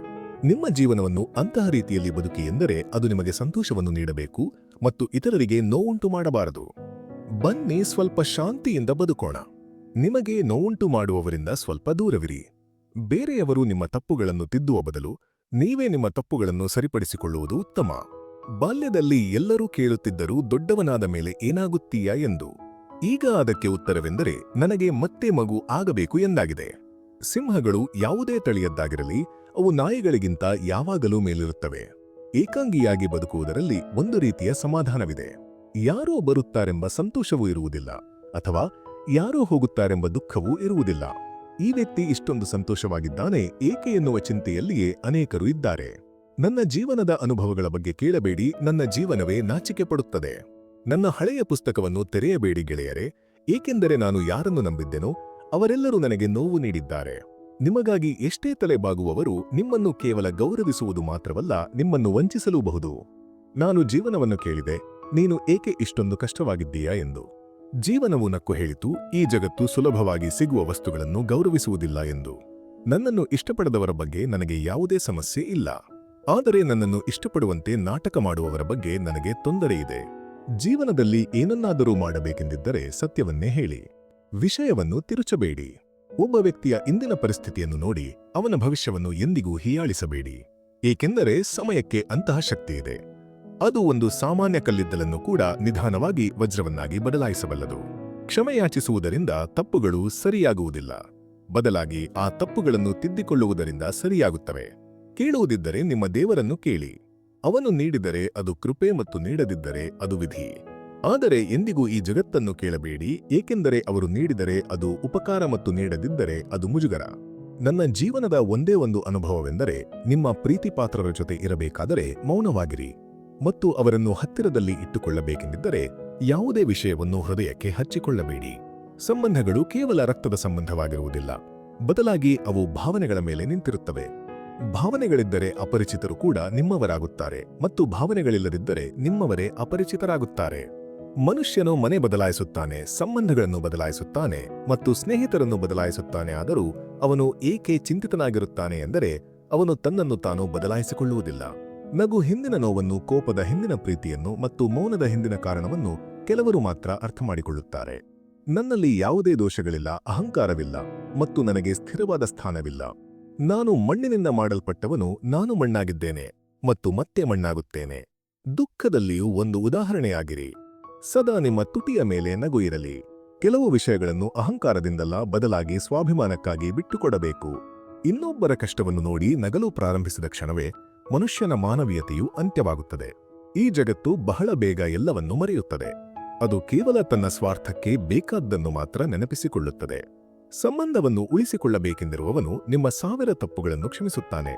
ನಿಮ್ಮ ಜೀವನವನ್ನು ಅಂತಹ ರೀತಿಯಲ್ಲಿ ಬದುಕಿ ಎಂದರೆ ಅದು ನಿಮಗೆ ಸಂತೋಷವನ್ನು ನೀಡಬೇಕು ಮತ್ತು ಇತರರಿಗೆ ನೋವುಂಟು ಮಾಡಬಾರದು. ಬನ್ನಿ ಸ್ವಲ್ಪ ಶಾಂತಿಯಿಂದ ಬದುಕೋಣ. ನಿಮಗೆ ನೋವುಂಟು ಮಾಡುವವರಿಂದ ಸ್ವಲ್ಪ ದೂರವಿರಿ. ಬೇರೆಯವರು ನಿಮ್ಮ ತಪ್ಪುಗಳನ್ನು ತಿದ್ದುವ ಬದಲು ನೀವೇ ನಿಮ್ಮ ತಪ್ಪುಗಳನ್ನು ಸರಿಪಡಿಸಿಕೊಳ್ಳುವುದು ಉತ್ತಮ. ಬಾಲ್ಯದಲ್ಲಿ ಎಲ್ಲರೂ ಕೇಳುತ್ತಿದ್ದರು, ದೊಡ್ಡವನಾದ ಮೇಲೆ ಏನಾಗುತ್ತೀಯಾ ಎಂದು. ಈಗ ಅದಕ್ಕೆ ಉತ್ತರವೆಂದರೆ, ನನಗೆ ಮತ್ತೆ ಮಗು ಆಗಬೇಕು ಎಂದಾಗಿದೆ. ಸಿಂಹಗಳು ಯಾವುದೇ ತಳಿಯದ್ದಾಗಿರಲಿ, ಅವು ನಾಯಿಗಳಿಗಿಂತ ಯಾವಾಗಲೂ ಮೇಲಿರುತ್ತವೆ. ಏಕಾಂಗಿಯಾಗಿ ಬದುಕುವುದರಲ್ಲಿ ಒಂದು ರೀತಿಯ ಸಮಾಧಾನವಿದೆ. ಯಾರೋ ಬರುತ್ತಾರೆಂಬ ಸಂತೋಷವೂ ಇರುವುದಿಲ್ಲ, ಅಥವಾ ಯಾರೋ ಹೋಗುತ್ತಾರೆಂಬ ದುಃಖವೂ ಇರುವುದಿಲ್ಲ. ಈ ವ್ಯಕ್ತಿ ಇಷ್ಟೊಂದು ಸಂತೋಷವಾಗಿದ್ದಾನೆ ಏಕೆ ಎನ್ನುವ ಚಿಂತೆಯಲ್ಲಿಯೇ ಅನೇಕರು ಇದ್ದಾರೆ. ನನ್ನ ಜೀವನದ ಅನುಭವಗಳ ಬಗ್ಗೆ ಕೇಳಬೇಡಿ, ನನ್ನ ಜೀವನವೇ ನಾಚಿಕೆ ಪಡುತ್ತದೆ. ನನ್ನ ಹಳೆಯ ಪುಸ್ತಕವನ್ನು ತೆರೆಯಬೇಡಿ ಗೆಳೆಯರೆ, ಏಕೆಂದರೆ ನಾನು ಯಾರನ್ನು ನಂಬಿದ್ದೆನೋ ಅವರೆಲ್ಲರೂ ನನಗೆ ನೋವು ನೀಡಿದ್ದಾರೆ. ನಿಮಗಾಗಿ ಎಷ್ಟೇ ತಲೆಬಾಗುವವರು ನಿಮ್ಮನ್ನು ಕೇವಲ ಗೌರವಿಸುವುದು ಮಾತ್ರವಲ್ಲ, ನಿಮ್ಮನ್ನು ವಂಚಿಸಲೂಬಹುದು. ನಾನು ಜೀವನವನ್ನು ಕೇಳಿದೆ, ನೀನು ಏಕೆ ಇಷ್ಟೊಂದು ಕಷ್ಟವಾಗಿದ್ದೀಯಾ ಎಂದು. ಜೀವನವು ನಕ್ಕು ಹೇಳಿತು, ಈ ಜಗತ್ತು ಸುಲಭವಾಗಿ ಸಿಗುವ ವಸ್ತುಗಳನ್ನು ಗೌರವಿಸುವುದಿಲ್ಲ ಎಂದು. ನನ್ನನ್ನು ಇಷ್ಟಪಡದವರ ಬಗ್ಗೆ ನನಗೆ ಯಾವುದೇ ಸಮಸ್ಯೆ ಇಲ್ಲ, ಆದರೆ ನನ್ನನ್ನು ಇಷ್ಟಪಡುವಂತೆ ನಾಟಕ ಮಾಡುವವರ ಬಗ್ಗೆ ನನಗೆ ತೊಂದರೆ ಇದೆ. ಜೀವನದಲ್ಲಿ ಏನನ್ನಾದರೂ ಮಾಡಬೇಕೆಂದಿದ್ದರೆ ಸತ್ಯವನ್ನೇ ಹೇಳಿ, ವಿಷಯವನ್ನು ತಿರುಚಬೇಡಿ. ಒಬ್ಬ ವ್ಯಕ್ತಿಯ ಇಂದಿನ ಪರಿಸ್ಥಿತಿಯನ್ನು ನೋಡಿ ಅವನ ಭವಿಷ್ಯವನ್ನು ಎಂದಿಗೂ ಹೀಯಾಳಿಸಬೇಡಿ, ಏಕೆಂದರೆ ಸಮಯಕ್ಕೆ ಅಂತಹ ಶಕ್ತಿ ಇದೆ. ಅದು ಒಂದು ಸಾಮಾನ್ಯ ಕಲ್ಲಿದ್ದಲನ್ನು ಕೂಡ ನಿಧಾನವಾಗಿ ವಜ್ರವನ್ನಾಗಿ ಬದಲಾಯಿಸಬಲ್ಲದು. ಕ್ಷಮೆಯಾಚಿಸುವುದರಿಂದ ತಪ್ಪುಗಳು ಸರಿಯಾಗುವುದಿಲ್ಲ, ಬದಲಾಗಿ ಆ ತಪ್ಪುಗಳನ್ನು ತಿದ್ದಿಕೊಳ್ಳುವುದರಿಂದ ಸರಿಯಾಗುತ್ತವೆ. ಕೇಳುವುದಿದ್ದರೆ ನಿಮ್ಮ ದೇವರನ್ನು ಕೇಳಿ, ಅವನು ನೀಡಿದರೆ ಅದು ಕೃಪೆ ಮತ್ತು ನೀಡದಿದ್ದರೆ ಅದು ವಿಧಿ. ಆದರೆ ಎಂದಿಗೂ ಈ ಜಗತ್ತನ್ನು ಕೇಳಬೇಡಿ, ಏಕೆಂದರೆ ಅವರು ನೀಡಿದರೆ ಅದು ಉಪಕಾರ ಮತ್ತು ನೀಡದಿದ್ದರೆ ಅದು ಮುಜುಗರ. ನನ್ನ ಜೀವನದ ಒಂದೇ ಒಂದು ಅನುಭವವೆಂದರೆ, ನಿಮ್ಮ ಪ್ರೀತಿಪಾತ್ರರ ಜೊತೆ ಇರಬೇಕಾದರೆ ಮೌನವಾಗಿರಿ ಮತ್ತು ಅವರನ್ನು ಹತ್ತಿರದಲ್ಲಿ ಇಟ್ಟುಕೊಳ್ಳಬೇಕೆಂದಿದ್ದರೆ ಯಾವುದೇ ವಿಷಯವನ್ನು ಹೃದಯಕ್ಕೆ ಹಚ್ಚಿಕೊಳ್ಳಬೇಡಿ. ಸಂಬಂಧಗಳು ಕೇವಲ ರಕ್ತದ ಸಂಬಂಧವಾಗಿರುವುದಿಲ್ಲ, ಬದಲಾಗಿ ಅವು ಭಾವನೆಗಳ ಮೇಲೆ ನಿಂತಿರುತ್ತವೆ. ಭಾವನೆಗಳಿದ್ದರೆ ಅಪರಿಚಿತರು ಕೂಡ ನಿಮ್ಮವರಾಗುತ್ತಾರೆ ಮತ್ತು ಭಾವನೆಗಳಿಲ್ಲದಿದ್ದರೆ ನಿಮ್ಮವರೇ ಅಪರಿಚಿತರಾಗುತ್ತಾರೆ. ಮನುಷ್ಯನು ಮನೆ ಬದಲಾಯಿಸುತ್ತಾನೆ, ಸಂಬಂಧಗಳನ್ನು ಬದಲಾಯಿಸುತ್ತಾನೆ ಮತ್ತು ಸ್ನೇಹಿತರನ್ನು ಬದಲಾಯಿಸುತ್ತಾನೆ. ಆದರೂ ಅವನು ಏಕೆ ಚಿಂತಿತನಾಗಿರುತ್ತಾನೆ ಎಂದರೆ ಅವನು ತನ್ನನ್ನು ತಾನು ಬದಲಾಯಿಸಿಕೊಳ್ಳುವುದಿಲ್ಲ. ನಗು ಹಿಂದಿನ ನೋವನ್ನು, ಕೋಪದ ಹಿಂದಿನ ಪ್ರೀತಿಯನ್ನು ಮತ್ತು ಮೌನದ ಹಿಂದಿನ ಕಾರಣವನ್ನು ಕೆಲವರು ಮಾತ್ರ ಅರ್ಥಮಾಡಿಕೊಳ್ಳುತ್ತಾರೆ. ನನ್ನಲ್ಲಿ ಯಾವುದೇ ದೋಷಗಳಿಲ್ಲ, ಅಹಂಕಾರವಿಲ್ಲ ಮತ್ತು ನನಗೆ ಸ್ಥಿರವಾದ ಸ್ಥಾನವಿಲ್ಲ. ನಾನು ಮಣ್ಣಿನಿಂದ ಮಾಡಲ್ಪಟ್ಟವನು, ನಾನು ಮಣ್ಣಾಗಿದ್ದೇನೆ ಮತ್ತು ಮತ್ತೆ ಮಣ್ಣಾಗುತ್ತೇನೆ. ದುಃಖದಲ್ಲಿಯೂ ಒಂದು ಉದಾಹರಣೆಯಾಗಿರಿ. ಸದಾ ನಿಮ್ಮ ತುಟಿಯ ಮೇಲೆ ನಗು ಇರಲಿ. ಕೆಲವು ವಿಷಯಗಳನ್ನು ಅಹಂಕಾರದಿಂದಲ್ಲ, ಬದಲಾಗಿ ಸ್ವಾಭಿಮಾನಕ್ಕಾಗಿ ಬಿಟ್ಟುಕೊಡಬೇಕು. ಇನ್ನೊಬ್ಬರ ಕಷ್ಟವನ್ನು ನೋಡಿ ನಗಲು ಪ್ರಾರಂಭಿಸಿದ ಕ್ಷಣವೇ ಮನುಷ್ಯನ ಮಾನವೀಯತೆಯು ಅಂತ್ಯವಾಗುತ್ತದೆ. ಈ ಜಗತ್ತು ಬಹಳ ಬೇಗ ಎಲ್ಲವನ್ನೂ ಮರೆಯುತ್ತದೆ. ಅದು ಕೇವಲ ತನ್ನ ಸ್ವಾರ್ಥಕ್ಕೆ ಬೇಕಾದ್ದನ್ನು ಮಾತ್ರ ನೆನಪಿಸಿಕೊಳ್ಳುತ್ತದೆ. ಸಂಬಂಧವನ್ನು ಉಳಿಸಿಕೊಳ್ಳಬೇಕೆಂದಿರುವವನು ನಿಮ್ಮ 1000 ತಪ್ಪುಗಳನ್ನು ಕ್ಷಮಿಸುತ್ತಾನೆ.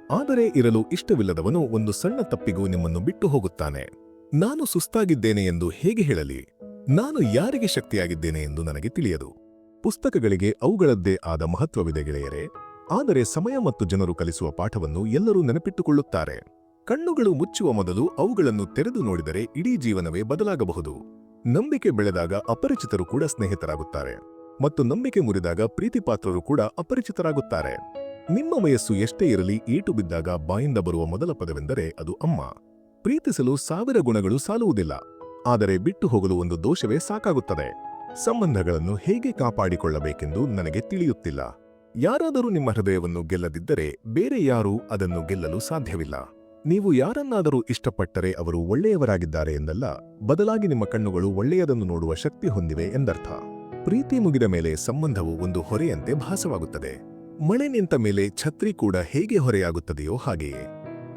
ಆದರೆ ಇರಲು ಇಷ್ಟವಿಲ್ಲದವನು ಒಂದು ಸಣ್ಣ ತಪ್ಪಿಗೂ ನಿಮ್ಮನ್ನು ಬಿಟ್ಟು ಹೋಗುತ್ತಾನೆ. ನಾನು ಸುಸ್ತಾಗಿದ್ದೇನೆ ಎಂದು ಹೇಗೆ ಹೇಳಲಿ? ನಾನು ಯಾರಿಗೆ ಶಕ್ತಿಯಾಗಿದ್ದೇನೆ ಎಂದು ನನಗೆ ತಿಳಿಯದು. ಪುಸ್ತಕಗಳಿಗೆ ಅವುಗಳದ್ದೇ ಆದ ಮಹತ್ವವಿದೆ ಗೆಳೆಯರೇ. ಆದರೆ ಸಮಯ ಮತ್ತು ಜನರು ಕಲಿಸುವ ಪಾಠವನ್ನು ಎಲ್ಲರೂ ನೆನಪಿಟ್ಟುಕೊಳ್ಳುತ್ತಾರೆ. ಕಣ್ಣುಗಳು ಮುಚ್ಚುವ ಮೊದಲು ಅವುಗಳನ್ನು ತೆರೆದು ನೋಡಿದರೆ ಇಡೀ ಜೀವನವೇ ಬದಲಾಗಬಹುದು. ನಂಬಿಕೆ ಬೆಳೆದಾಗ ಅಪರಿಚಿತರು ಕೂಡ ಸ್ನೇಹಿತರಾಗುತ್ತಾರೆ ಮತ್ತು ನಂಬಿಕೆ ಮುರಿದಾಗ ಪ್ರೀತಿಪಾತ್ರರು ಕೂಡ ಅಪರಿಚಿತರಾಗುತ್ತಾರೆ. ನಿಮ್ಮ ವಯಸ್ಸು ಎಷ್ಟೇ ಇರಲಿ, ಏಟು ಬಿದ್ದಾಗ ಬಾಯಿಂದ ಬರುವ ಮೊದಲ ಪದವೆಂದರೆ ಅದು ಅಮ್ಮ. ಪ್ರೀತಿಸಲು 1000 ಗುಣಗಳು ಸಾಲುವುದಿಲ್ಲ, ಆದರೆ ಬಿಟ್ಟು ಹೋಗಲು ಒಂದು ದೋಷವೇ ಸಾಕಾಗುತ್ತದೆ. ಸಂಬಂಧಗಳನ್ನು ಹೇಗೆ ಕಾಪಾಡಿಕೊಳ್ಳಬೇಕೆಂದು ನನಗೆ ತಿಳಿಯುತ್ತಿಲ್ಲ. ಯಾರಾದರೂ ನಿಮ್ಮ ಹೃದಯವನ್ನು ಗೆಲ್ಲದಿದ್ದರೆ ಬೇರೆ ಯಾರೂ ಅದನ್ನು ಗೆಲ್ಲಲು ಸಾಧ್ಯವಿಲ್ಲ. ನೀವು ಯಾರನ್ನಾದರೂ ಇಷ್ಟಪಟ್ಟರೆ ಅವರು ಒಳ್ಳೆಯವರಾಗಿದ್ದಾರೆ ಎಂದಲ್ಲ, ಬದಲಾಗಿ ನಿಮ್ಮ ಕಣ್ಣುಗಳು ಒಳ್ಳೆಯದನ್ನು ನೋಡುವ ಶಕ್ತಿ ಹೊಂದಿವೆ ಎಂದರ್ಥ. ಪ್ರೀತಿ ಮುಗಿದ ಮೇಲೆ ಸಂಬಂಧವು ಒಂದು ಹೊರೆಯಂತೆ ಭಾಸವಾಗುತ್ತದೆ. ಮಳೆ ನಿಂತ ಮೇಲೆ ಛತ್ರಿ ಕೂಡ ಹೇಗೆ ಹೊರೆಯಾಗುತ್ತದೆಯೋ ಹಾಗೆಯೇ.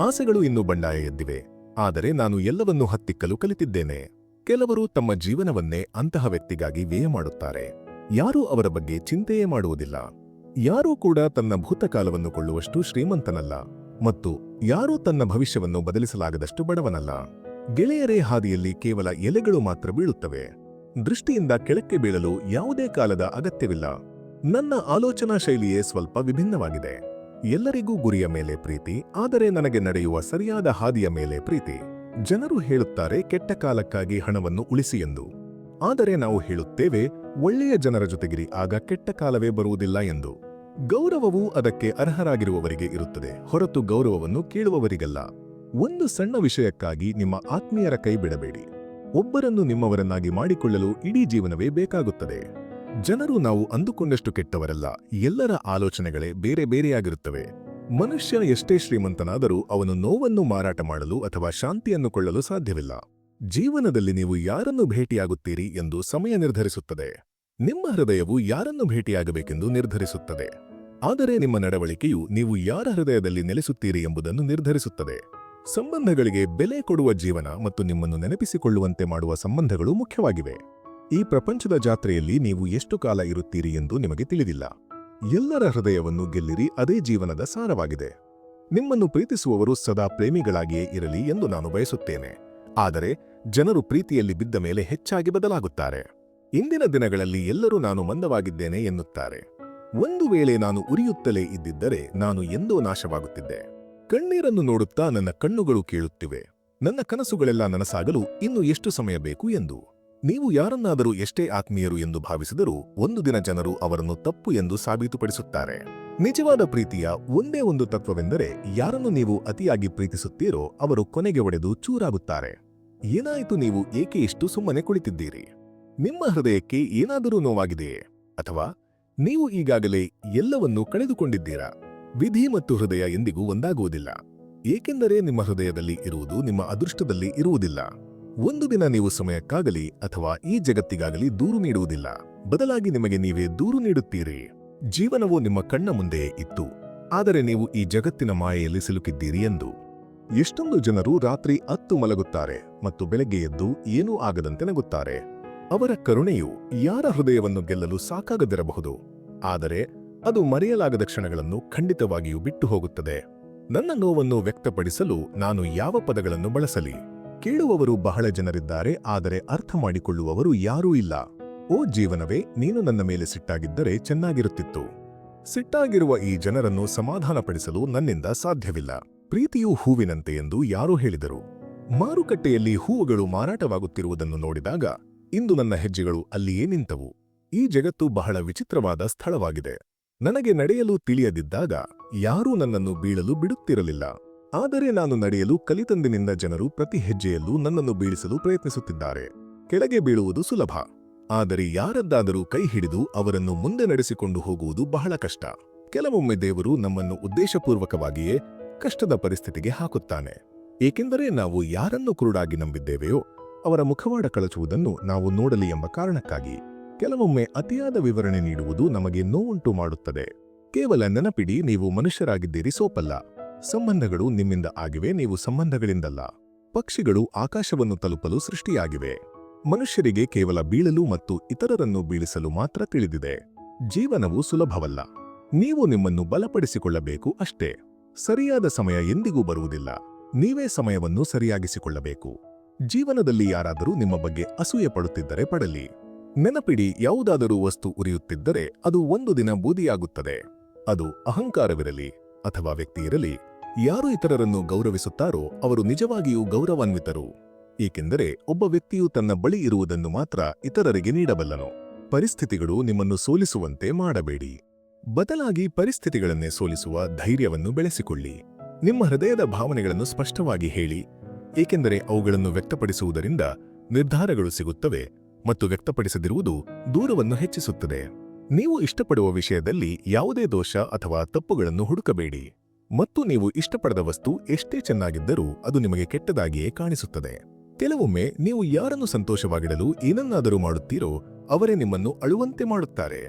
ಆಸೆಗಳು ಇನ್ನೂ ಬಂಡಾಯ ಎದ್ದಿವೆ, ಆದರೆ ನಾನು ಎಲ್ಲವನ್ನೂ ಹತ್ತಿಕ್ಕಲು ಕಲಿತಿದ್ದೇನೆ. ಕೆಲವರು ತಮ್ಮ ಜೀವನವನ್ನೇ ಅಂತಹ ವ್ಯಕ್ತಿಗಾಗಿ ವ್ಯಯ ಮಾಡುತ್ತಾರೆ. ಯಾರೂ ಅವರ ಬಗ್ಗೆ ಚಿಂತೆಯೇ ಮಾಡುವುದಿಲ್ಲ. ಯಾರೂ ಕೂಡ ತನ್ನ ಭೂತಕಾಲವನ್ನು ಕೊಳ್ಳುವಷ್ಟು ಶ್ರೀಮಂತನಲ್ಲ ಮತ್ತು ಯಾರೂ ತನ್ನ ಭವಿಷ್ಯವನ್ನು ಬದಲಿಸಲಾಗದಷ್ಟು ಬಡವನಲ್ಲ. ಗೆಳೆಯರೇ ಹಾದಿಯಲ್ಲಿ ಕೇವಲ ಎಲೆಗಳು ಮಾತ್ರ ಬೀಳುತ್ತವೆ. ದೃಷ್ಟಿಯಿಂದ ಕೆಳಕ್ಕೆ ಬೀಳಲು ಯಾವುದೇ ಕಾಲದ ಅಗತ್ಯವಿಲ್ಲ. ನನ್ನ ಆಲೋಚನಾ ಶೈಲಿಯೇ ಸ್ವಲ್ಪ ವಿಭಿನ್ನವಾಗಿದೆ. ಎಲ್ಲರಿಗೂ ಗುರಿಯ ಮೇಲೆ ಪ್ರೀತಿ, ಆದರೆ ನನಗೆ ನಡೆಯುವ ಸರಿಯಾದ ಹಾದಿಯ ಮೇಲೆ ಪ್ರೀತಿ. ಜನರು ಹೇಳುತ್ತಾರೆ ಕೆಟ್ಟ ಕಾಲಕ್ಕಾಗಿ ಹಣವನ್ನು ಉಳಿಸಿ ಎಂದು. ಆದರೆ ನಾವು ಹೇಳುತ್ತೇವೆ ಒಳ್ಳೆಯ ಜನರ ಜೊತೆಗಿರಿ, ಆಗ ಕೆಟ್ಟ ಕಾಲವೇ ಬರುವುದಿಲ್ಲ ಎಂದು. ಗೌರವವು ಅದಕ್ಕೆ ಅರ್ಹರಾಗಿರುವವರಿಗೆ ಇರುತ್ತದೆ ಹೊರತು ಗೌರವವನ್ನು ಕೇಳುವವರಿಗಲ್ಲ. ಒಂದು ಸಣ್ಣ ವಿಷಯಕ್ಕಾಗಿ ನಿಮ್ಮ ಆತ್ಮೀಯರ ಕೈ ಬಿಡಬೇಡಿ. ಒಬ್ಬರನ್ನು ನಿಮ್ಮವರನ್ನಾಗಿ ಮಾಡಿಕೊಳ್ಳಲು ಇಡೀ ಜೀವನವೇ ಬೇಕಾಗುತ್ತದೆ. ಜನರು ನಾವು ಅಂದುಕೊಂಡಷ್ಟು ಕೆಟ್ಟವರಲ್ಲ. ಎಲ್ಲರ ಆಲೋಚನೆಗಳೇ ಬೇರೆ ಬೇರೆಯಾಗಿರುತ್ತವೆ. ಮನುಷ್ಯ ಎಷ್ಟೇ ಶ್ರೀಮಂತನಾದರೂ ಅವನು ನೋವನ್ನು ಮಾರಾಟ ಮಾಡಲು ಅಥವಾ ಶಾಂತಿಯನ್ನು ಕೊಳ್ಳಲು ಸಾಧ್ಯವಿಲ್ಲ. ಜೀವನದಲ್ಲಿ ನೀವು ಯಾರನ್ನು ಭೇಟಿಯಾಗುತ್ತೀರಿ ಎಂದು ಸಮಯ ನಿರ್ಧರಿಸುತ್ತದೆ. ನಿಮ್ಮ ಹೃದಯವು ಯಾರನ್ನು ಭೇಟಿಯಾಗಬೇಕೆಂದು ನಿರ್ಧರಿಸುತ್ತದೆ. ಆದರೆ ನಿಮ್ಮ ನಡವಳಿಕೆಯು ನೀವು ಯಾರ ಹೃದಯದಲ್ಲಿ ನೆಲೆಸುತ್ತೀರಿ ಎಂಬುದನ್ನು ನಿರ್ಧರಿಸುತ್ತದೆ. ಸಂಬಂಧಗಳಿಗೆ ಬೆಲೆ ಕೊಡುವ ಜೀವನ ಮತ್ತು ನಿಮ್ಮನ್ನು ನೆನಪಿಸಿಕೊಳ್ಳುವಂತೆ ಮಾಡುವ ಸಂಬಂಧಗಳು ಮುಖ್ಯವಾಗಿವೆ. ಈ ಪ್ರಪಂಚದ ಜಾತ್ರೆಯಲ್ಲಿ ನೀವು ಎಷ್ಟು ಕಾಲ ಇರುತ್ತೀರಿ ಎಂದು ನಿಮಗೆ ತಿಳಿದಿಲ್ಲ. ಎಲ್ಲರ ಹೃದಯವನ್ನು ಗೆಲ್ಲಿರಿ, ಅದೇ ಜೀವನದ ಸಾರವಾಗಿದೆ. ನಿಮ್ಮನ್ನು ಪ್ರೀತಿಸುವವರು ಸದಾ ಪ್ರೇಮಿಗಳಾಗಿಯೇ ಇರಲಿ ಎಂದು ನಾನು ಬಯಸುತ್ತೇನೆ. ಆದರೆ ಜನರು ಪ್ರೀತಿಯಲ್ಲಿ ಬಿದ್ದ ಮೇಲೆ ಹೆಚ್ಚಾಗಿ ಬದಲಾಗುತ್ತಾರೆ. ಇಂದಿನ ದಿನಗಳಲ್ಲಿ ಎಲ್ಲರೂ ನಾನು ಮಂದವಾಗಿದ್ದೇನೆ ಎನ್ನುತ್ತಾರೆ. ಒಂದು ವೇಳೆ ನಾನು ಉರಿಯುತ್ತಲೇ ಇದ್ದಿದ್ದರೆ ನಾನು ಎಂದೋ ನಾಶವಾಗುತ್ತಿದ್ದೆ. ಕಣ್ಣೀರನ್ನು ನೋಡುತ್ತಾ ನನ್ನ ಕಣ್ಣುಗಳು ಕೇಳುತ್ತಿವೆ, ನನ್ನ ಕನಸುಗಳೆಲ್ಲ ನನಸಾಗಲು ಇನ್ನು ಎಷ್ಟು ಸಮಯ ಬೇಕು ಎಂದು. ನೀವು ಯಾರನ್ನಾದರೂ ಎಷ್ಟೇ ಆತ್ಮೀಯರು ಎಂದು ಭಾವಿಸಿದರೂ ಒಂದು ದಿನ ಜನರು ಅವರನ್ನು ತಪ್ಪು ಎಂದು ಸಾಬೀತುಪಡಿಸುತ್ತಾರೆ. ನಿಜವಾದ ಪ್ರೀತಿಯ ಒಂದೇ ಒಂದು ತತ್ವವೆಂದರೆ ಯಾರನ್ನು ನೀವು ಅತಿಯಾಗಿ ಪ್ರೀತಿಸುತ್ತೀರೋ ಅವರು ಕೊನೆಗೆ ಒಡೆದು ಚೂರಾಗುತ್ತಾರೆ. ಏನಾಯಿತು, ನೀವು ಏಕೆ ಇಷ್ಟು ಸುಮ್ಮನೆ ಕುಳಿತಿದ್ದೀರಿ? ನಿಮ್ಮ ಹೃದಯಕ್ಕೆ ಏನಾದರೂ ನೋವಾಗಿದೆಯೇ? ಅಥವಾ ನೀವು ಈಗಾಗಲೇ ಎಲ್ಲವನ್ನೂ ಕಳೆದುಕೊಂಡಿದ್ದೀರಾ? ವಿಧಿ ಮತ್ತು ಹೃದಯ ಎಂದಿಗೂ ಒಂದಾಗುವುದಿಲ್ಲ, ಏಕೆಂದರೆ ನಿಮ್ಮ ಹೃದಯದಲ್ಲಿ ಇರುವುದು ನಿಮ್ಮ ಅದೃಷ್ಟದಲ್ಲಿ ಇರುವುದಿಲ್ಲ. ಒಂದು ದಿನ ನೀವು ಸಮಯಕ್ಕಾಗಲಿ ಅಥವಾ ಈ ಜಗತ್ತಿಗಾಗಲಿ ದೂರು ನೀಡುವುದಿಲ್ಲ, ಬದಲಾಗಿ ನಿಮಗೆ ನೀವೇ ದೂರು ನೀಡುತ್ತೀರಿ. ಜೀವನವು ನಿಮ್ಮ ಕಣ್ಣ ಮುಂದೆಯೇ ಇತ್ತು, ಆದರೆ ನೀವು ಈ ಜಗತ್ತಿನ ಮಾಯೆಯಲ್ಲಿ ಸಿಲುಕಿದ್ದೀರಿ ಎಂದು. ಎಷ್ಟೊಂದು ಜನರು ರಾತ್ರಿ ಅತ್ತು ಮಲಗುತ್ತಾರೆ ಮತ್ತು ಬೆಳಗ್ಗೆ ಎದ್ದು ಏನೂ ಆಗದಂತೆ ನಗುತ್ತಾರೆ. ಅವರ ಕರುಣೆಯು ಯಾರ ಹೃದಯವನ್ನು ಗೆಲ್ಲಲು ಸಾಕಾಗದಿರಬಹುದು, ಆದರೆ ಅದು ಮರೆಯಲಾಗದ ಕ್ಷಣಗಳನ್ನು ಖಂಡಿತವಾಗಿಯೂ ಬಿಟ್ಟು ಹೋಗುತ್ತದೆ. ನನ್ನ ನೋವನ್ನು ವ್ಯಕ್ತಪಡಿಸಲು ನಾನು ಯಾವ ಪದಗಳನ್ನು ಬಳಸಲಿ? ಕೇಳುವವರು ಬಹಳ ಜನರಿದ್ದಾರೆ, ಆದರೆ ಅರ್ಥ ಮಾಡಿಕೊಳ್ಳುವವರು ಯಾರೂ ಇಲ್ಲ. ಓ ಜೀವನವೇ, ನೀನು ನನ್ನ ಮೇಲೆ ಸಿಟ್ಟಾಗಿದ್ದರೆ ಚೆನ್ನಾಗಿರುತ್ತಿತ್ತು. ಸಿಟ್ಟಾಗಿರುವ ಈ ಜನರನ್ನು ಸಮಾಧಾನಪಡಿಸಲು ನನ್ನಿಂದ ಸಾಧ್ಯವಿಲ್ಲ. ಪ್ರೀತಿಯು ಹೂವಿನಂತೆ ಎಂದು ಯಾರೋ ಹೇಳಿದರು. ಮಾರುಕಟ್ಟೆಯಲ್ಲಿ ಹೂವುಗಳು ಮಾರಾಟವಾಗುತ್ತಿರುವುದನ್ನು ನೋಡಿದಾಗ ಇಂದು ನನ್ನ ಹೆಜ್ಜೆಗಳು ಅಲ್ಲಿಯೇ ನಿಂತವು. ಈ ಜಗತ್ತು ಬಹಳ ವಿಚಿತ್ರವಾದ ಸ್ಥಳವಾಗಿದೆ. ನನಗೆ ನಡೆಯಲು ತಿಳಿಯದಿದ್ದಾಗ ಯಾರೂ ನನ್ನನ್ನು ಬೀಳಲು ಬಿಡುತ್ತಿರಲಿಲ್ಲ. ಆದರೆ ನಾನು ನಡೆಯಲು ಕಲಿತಂದಿನಿಂದ ಜನರು ಪ್ರತಿ ಹೆಜ್ಜೆಯಲ್ಲೂ ನನ್ನನ್ನು ಬೀಳಿಸಲು ಪ್ರಯತ್ನಿಸುತ್ತಿದ್ದಾರೆ. ಕೆಳಗೆ ಬೀಳುವುದು ಸುಲಭ, ಆದರೆ ಯಾರದ್ದಾದರೂ ಕೈ ಹಿಡಿದು ಅವರನ್ನು ಮುಂದೆ ನಡೆಸಿಕೊಂಡು ಹೋಗುವುದು ಬಹಳ ಕಷ್ಟ. ಕೆಲವೊಮ್ಮೆ ದೇವರು ನಮ್ಮನ್ನು ಉದ್ದೇಶಪೂರ್ವಕವಾಗಿಯೇ ಕಷ್ಟದ ಪರಿಸ್ಥಿತಿಗೆ ಹಾಕುತ್ತಾನೆ. ಏಕೆಂದರೆ ನಾವು ಯಾರನ್ನು ಕುರುಡಾಗಿ ನಂಬಿದ್ದೇವೆಯೋ ಅವರ ಮುಖವಾಡ ಕಳಚುವುದನ್ನು ನಾವು ನೋಡಲಿ ಎಂಬ ಕಾರಣಕ್ಕಾಗಿ. ಕೆಲವೊಮ್ಮೆ ಅತಿಯಾದ ವಿವರಣೆ ನೀಡುವುದು ನಮಗೆ ನೋವುಂಟು ಮಾಡುತ್ತದೆ. ಕೇವಲ ನೆನಪಿಡಿ, ನೀವು ಮನುಷ್ಯರಾಗಿದ್ದೀರಿ, ಸೋಪಲ್ಲ. ಸಂಬಂಧಗಳು ನಿಮ್ಮಿಂದ ಆಗಿವೆ, ನೀವು ಸಂಬಂಧಗಳಿಂದಲ್ಲ. ಪಕ್ಷಿಗಳು ಆಕಾಶವನ್ನು ತಲುಪಲು ಸೃಷ್ಟಿಯಾಗಿವೆ. ಮನುಷ್ಯರಿಗೆ ಕೇವಲ ಬೀಳಲು ಮತ್ತು ಇತರರನ್ನು ಬೀಳಿಸಲು ಮಾತ್ರ ತಿಳಿದಿದೆ. ಜೀವನವು ಸುಲಭವಲ್ಲ. ನೀವು ನಿಮ್ಮನ್ನು ಬಲಪಡಿಸಿಕೊಳ್ಳಬೇಕು ಅಷ್ಟೇ. ಸರಿಯಾದ ಸಮಯ ಎಂದಿಗೂ ಬರುವುದಿಲ್ಲ. ನೀವೇ ಸಮಯವನ್ನು ಸರಿಯಾಗಿಸಿಕೊಳ್ಳಬೇಕು. ಜೀವನದಲ್ಲಿ ಯಾರಾದರೂ ನಿಮ್ಮ ಬಗ್ಗೆ ಅಸೂಯೆ ಪಡುತ್ತಿದ್ದರೆ ಪಡಲಿ. ನೆನಪಿಡಿ, ಯಾವುದಾದರೂ ವಸ್ತು ಉರಿಯುತ್ತಿದ್ದರೆ ಅದು ಒಂದು ದಿನ ಬೂದಿಯಾಗುತ್ತದೆ. ಅದು ಅಹಂಕಾರವಿರಲಿ ಅಥವಾ ವ್ಯಕ್ತಿ ಇರಲಿ, ಯಾರು ಇತರರನ್ನು ಗೌರವಿಸುತ್ತಾರೋ ಅವರು ನಿಜವಾಗಿಯೂ ಗೌರವಾನ್ವಿತರು. ಏಕೆಂದರೆ ಒಬ್ಬ ವ್ಯಕ್ತಿಯು ತನ್ನ ಬಳಿ ಇರುವುದನ್ನು ಮಾತ್ರ ಇತರರಿಗೆ ನೀಡಬಲ್ಲನು. ಪರಿಸ್ಥಿತಿಗಳು ನಿಮ್ಮನ್ನು ಸೋಲಿಸುವಂತೆ ಮಾಡಬೇಡಿ. ಬದಲಾಗಿ ಪರಿಸ್ಥಿತಿಗಳನ್ನೇ ಸೋಲಿಸುವ ಧೈರ್ಯವನ್ನು ಬೆಳೆಸಿಕೊಳ್ಳಿ. ನಿಮ್ಮ ಹೃದಯದ ಭಾವನೆಗಳನ್ನು ಸ್ಪಷ್ಟವಾಗಿ ಹೇಳಿ, ಏಕೆಂದರೆ ಅವುಗಳನ್ನು ವ್ಯಕ್ತಪಡಿಸುವುದರಿಂದ ನಿರ್ಧಾರಗಳು ಸಿಗುತ್ತವೆ ಮತ್ತು ವ್ಯಕ್ತಪಡಿಸದಿರುವುದು ದೂರವನ್ನು ಹೆಚ್ಚಿಸುತ್ತದೆ. ನೀವು ಇಷ್ಟಪಡುವ ವಿಷಯದಲ್ಲಿ ಯಾವುದೇ ದೋಷ ಅಥವಾ ತಪ್ಪುಗಳನ್ನು ಹುಡುಕಬೇಡಿ. ಮತ್ತು ನೀವು ಇಷ್ಟಪಡದ ವಸ್ತು ಎಷ್ಟೇ ಚೆನ್ನಾಗಿದ್ದರೂ ಅದು ನಿಮಗೆ ಕೆಟ್ಟದಾಗಿಯೇ ಕಾಣಿಸುತ್ತದೆ. ಕೆಲವೊಮ್ಮೆ ನೀವು ಯಾರನ್ನು ಸಂತೋಷವಾಗಿಡಲು ಏನನ್ನಾದರೂ ಮಾಡುತ್ತೀರೋ ಅವರೇ ನಿಮ್ಮನ್ನು ಅಳುವಂತೆ ಮಾಡುತ್ತಾರೆ.